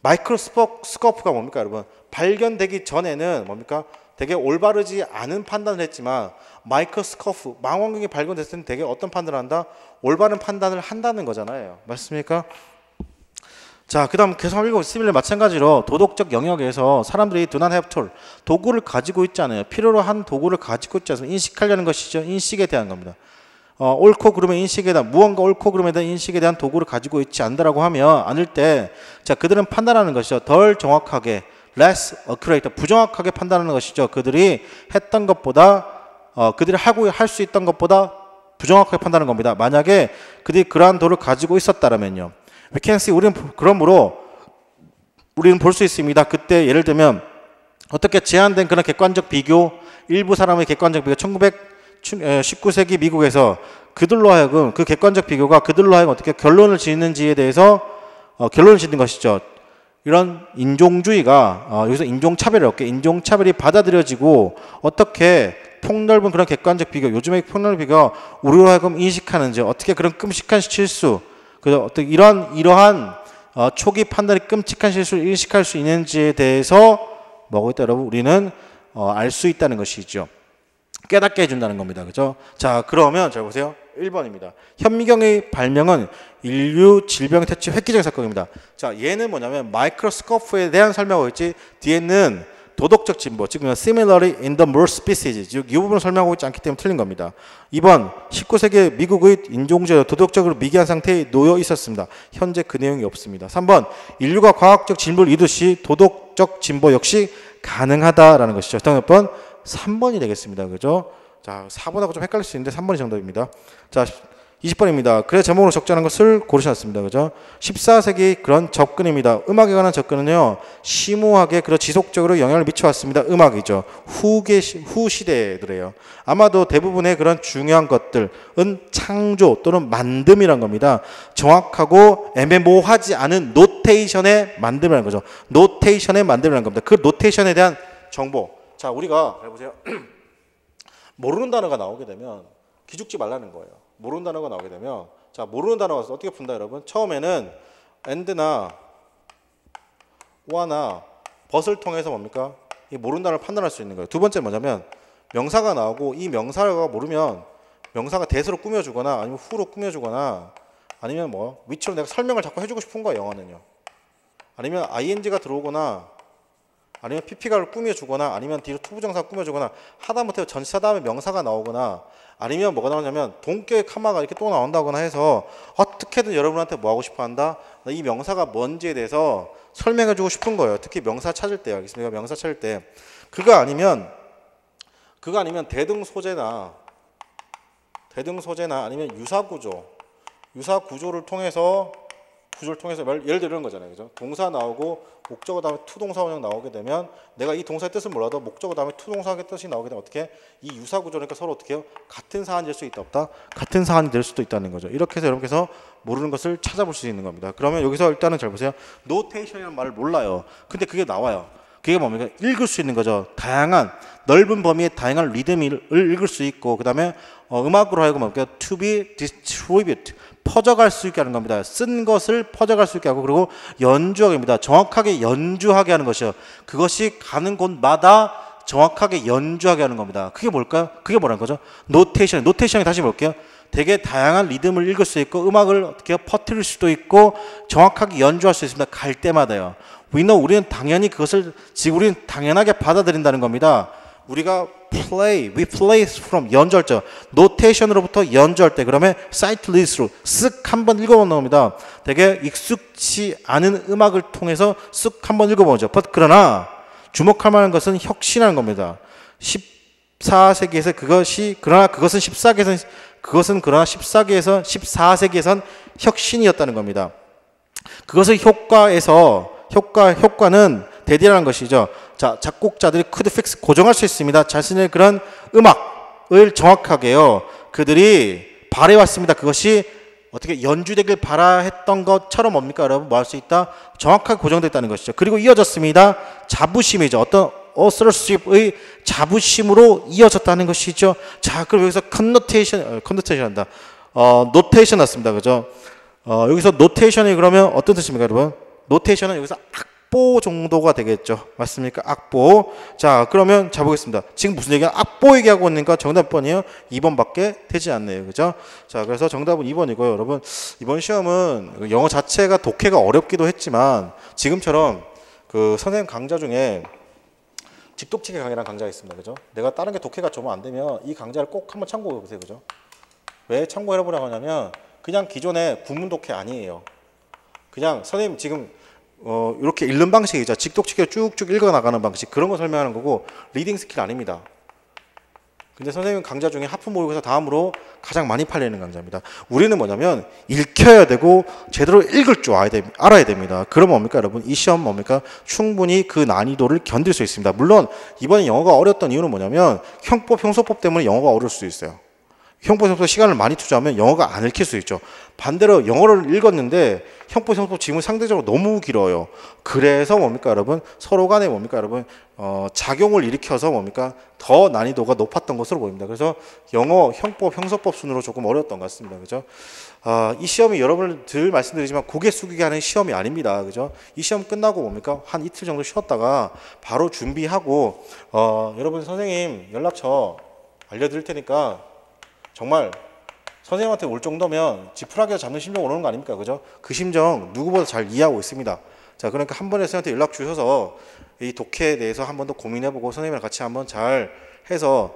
마이크로스코프가 뭡니까 여러분? 발견되기 전에는 뭡니까? 되게 올바르지 않은 판단을 했지만 마이크로스코프, 망원경이 발견됐을 때는 되게 어떤 판단을 한다? 올바른 판단을 한다는 거잖아요. 맞습니까? 자, 그 다음 계속 읽어보시면 마찬가지로 도덕적 영역에서 사람들이 do not have tool, 도구를 가지고 있지 않아요. 필요로 한 도구를 가지고 있지 않아서 인식하려는 것이죠. 인식에 대한 겁니다. 옳고 그름의 인식에 대한, 무언가 옳고 그름에 대한 인식에 대한 도구를 가지고 있지 않다라고 하면 않을 때, 자, 그들은 판단하는 것이죠. 덜 정확하게, less accurate, 부정확하게 판단하는 것이죠. 그들이 했던 것보다, 그들이 할 수 있던 것보다 부정확하게 판단하는 겁니다. 만약에 그들이 그러한 도를 가지고 있었다라면요. We can see, 그러므로 우리는 볼 수 있습니다. 그때 예를 들면 어떻게 제한된 그런 객관적 비교, 일부 사람의 객관적 비교, 19세기 미국에서 그들로 하여금 그 객관적 비교가 그들로 하여금 어떻게 결론을 짓는지에 대해서 결론을 짓는 것이죠. 이런 인종주의가 여기서 인종차별이 받아들여지고 어떻게 폭넓은 그런 객관적 비교, 요즘의 폭넓은 비교가 우리로 하여금 인식하는지, 어떻게 그런 끔찍한 실수, 그래서 어떻게 이러한 초기 판단이 끔찍한 실수를 인식할 수 있는지에 대해서 뭐고 있다 여러분? 우리는 알 수 있다는 것이죠. 깨닫게 해준다는 겁니다. 그죠? 자, 그러면 잘 보세요. 1번입니다. 현미경의 발명은 인류 질병 퇴치 획기적인 사건입니다. 자, 얘는 뭐냐면 마이크로스코프에 대한 설명하고 있지, 뒤에는 도덕적 진보, 즉 similarly in the more species, 즉 이 부분을 설명하고 있지 않기 때문에 틀린 겁니다. 2번, 19세기 미국의 인종주의가 도덕적으로 미개한 상태에 놓여 있었습니다. 현재 그 내용이 없습니다. 3번, 인류가 과학적 진보를 이루듯이 도덕적 진보 역시 가능하다라는 것이죠. 다음 몇 번? 3번이 되겠습니다. 그죠? 자, 4번하고 좀 헷갈릴 수 있는데 3번이 정답입니다. 자, 20번입니다. 그래 제목으로 적자는 것을 고르셨습니다. 그죠? 14세기 그런 접근입니다. 음악에 관한 접근은요, 심오하게 그런 지속적으로 영향을 미쳐왔습니다. 음악이죠. 후 시대들이에요. 아마도 대부분의 그런 중요한 것들은 창조 또는 만듦이란 겁니다. 정확하고 애매모호하지 않은 노테이션의 만듦이라는 거죠. 노테이션의 만듦이라는 겁니다. 그 노테이션에 대한 정보. 자, 우리가 잘 보세요. 모르는 단어가 나오게 되면 기죽지 말라는 거예요. 모르는 단어가 나오게 되면, 자, 모르는 단어가 어떻게 푼다 여러분? 처음에는 and나 or나 but을 통해서 뭡니까? 이 모르는 단어를 판단할 수 있는 거예요. 두 번째 뭐냐면 명사가 나오고 이 명사가 모르면 명사가 대수로 꾸며주거나 아니면 후로 꾸며주거나 아니면 뭐 위치로 내가 설명을 자꾸 해주고 싶은 거야, 영어는요. 아니면 ing가 들어오거나 아니면 pp가를 꾸며주거나 아니면 뒤로 투부정사가 꾸며주거나 하다못해 전치사 다음에 명사가 나오거나 아니면 뭐가 나오냐면 동격의 카마가 이렇게 또 나온다거나 해서 어떻게든 여러분한테 뭐 하고 싶어 한다? 이 명사가 뭔지에 대해서 설명해주고 싶은 거예요. 특히 명사 찾을 때요. 알겠습니까? 명사 찾을 때. 그거 아니면 대등소재나 아니면 유사구조를 통해서 예를 들어 이런 거잖아요. 그죠? 동사 나오고 목적어 다음에 투동사 원형 나오게 되면 내가 이 동사의 뜻을 몰라도 목적어 다음에 투동사의 뜻이 나오게 되면 어떻게 이 유사구조니까 서로 어떻게 해요? 같은 사안이 될 수 있다 없다? 같은 사안이 될 수도 있다는 거죠. 이렇게 해서 여러분께서 모르는 것을 찾아볼 수 있는 겁니다. 그러면 여기서 일단은 잘 보세요. 노테이션이라는 말을 몰라요. 근데 그게 나와요. 그게 뭡니까? 읽을 수 있는 거죠. 다양한 넓은 범위의 다양한 리듬을 읽을 수 있고, 그 다음에 음악으로 하여금 뭡니까? To be distribute, 퍼져갈 수 있게 하는 겁니다. 쓴 것을 퍼져갈 수 있게 하고, 그리고 연주하게 합니다. 정확하게 연주하게 하는 것이요. 그것이 가는 곳마다 정확하게 연주하게 하는 겁니다. 그게 뭘까요? 그게 뭐라는 거죠? 노테이션이 다시 볼게요. 되게 다양한 리듬을 읽을 수 있고, 음악을 어떻게 퍼뜨릴 수도 있고, 정확하게 연주할 수 있습니다. 갈 때마다요. 우리는 당연히 우리는 당연하게 받아들인다는 겁니다. 우리가 we play from 연주할 때, 노테이션으로부터 연주할 때, 그러면 sight leads로 쓱 한번 읽어보는 겁니다. 되게 익숙치 않은 음악을 통해서 쓱 한번 읽어보죠. 그러나 주목할 만한 것은 혁신하는 겁니다. 14세기에서 그러나 14세기에선 혁신이었다는 겁니다. 그것의 효과는 대디라는 것이죠. 자, 작곡자들이 could fix, 고정할 수 있습니다. 자신의 그런 음악을 정확하게요. 그들이 발해왔습니다. 그것이 어떻게 연주되길 바라 했던 것처럼 뭡니까 여러분? 뭐 할 수 있다? 정확하게 고정됐다는 것이죠. 그리고 이어졌습니다. 자부심이죠. 어떤 authorship의 자부심으로 이어졌다는 것이죠. 자, 그럼 여기서 connotation 한다. notation 났습니다. 그죠? 여기서 notation이 그러면 어떤 뜻입니까, 여러분? notation은 여기서 악보 정도가 되겠죠. 맞습니까? 악보. 자, 그러면 자 보겠습니다. 지금 무슨 얘기야? 악보 얘기하고 있으니까 정답 몇 번이에요? 2번밖에 되지 않네요. 그죠? 자, 그래서 정답은 2번이고요. 여러분, 이번 시험은 영어 자체가 독해가 어렵기도 했지만 지금처럼 그 선생님 강좌 중에 직독치기 강의라는 강좌가 있습니다. 그죠? 내가 다른 게 독해가 좀 안 되면 이 강좌를 꼭 한번 참고해 보세요. 그죠? 왜 참고해 보라고 하냐면 그냥 기존의 구문 독해 아니에요. 그냥 선생님 지금 이렇게 읽는 방식이죠. 직독치기를 쭉쭉 읽어 나가는 방식. 그런 거 설명하는 거고 리딩 스킬 아닙니다. 근데 선생님 강좌 중에 하프 모의고사 다음으로 가장 많이 팔리는 강좌입니다. 우리는 뭐냐면 읽혀야 되고 제대로 읽을 줄 알아야 됩니다. 그럼 뭡니까 여러분? 이 시험 뭡니까? 충분히 그 난이도를 견딜 수 있습니다. 물론 이번에 영어가 어려웠던 이유는 뭐냐면 형법, 형소법 때문에 영어가 어려울 수 있어요. 형법, 형소법 시간을 많이 투자하면 영어가 안 읽힐 수 있죠. 반대로 영어를 읽었는데 형법, 형소법 지문 상대적으로 너무 길어요. 그래서 뭡니까 여러분? 서로 간에 뭡니까 여러분? 작용을 일으켜서 뭡니까? 더 난이도가 높았던 것으로 보입니다. 그래서 영어, 형법, 형소법 순으로 조금 어려웠던 것 같습니다. 그죠? 이 시험이 여러분들 말씀드리지만 고개 숙이게 하는 시험이 아닙니다. 그죠? 이 시험 끝나고 뭡니까? 한 이틀 정도 쉬었다가 바로 준비하고 여러분 선생님 연락처 알려드릴 테니까 정말 선생님한테 올 정도면 지푸라기가 잡는 심정 오는 거 아닙니까? 그죠? 그 심정 누구보다 잘 이해하고 있습니다. 자, 그러니까 한 번에 선생님한테 연락 주셔서 이 독해에 대해서 한 번 더 고민해보고 선생님이랑 같이 한번 잘 해서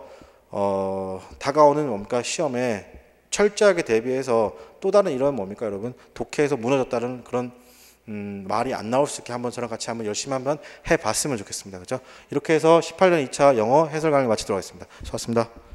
다가오는 뭡니까? 시험에 철저하게 대비해서 또 다른 이런 뭡니까? 여러분 독해에서 무너졌다는 그런 말이 안 나올 수 있게 한번 저랑 같이 한번 열심히 한번 해봤으면 좋겠습니다. 그죠? 이렇게 해서 18년 2차 영어 해설 강의 마치도록 하겠습니다. 수고하셨습니다.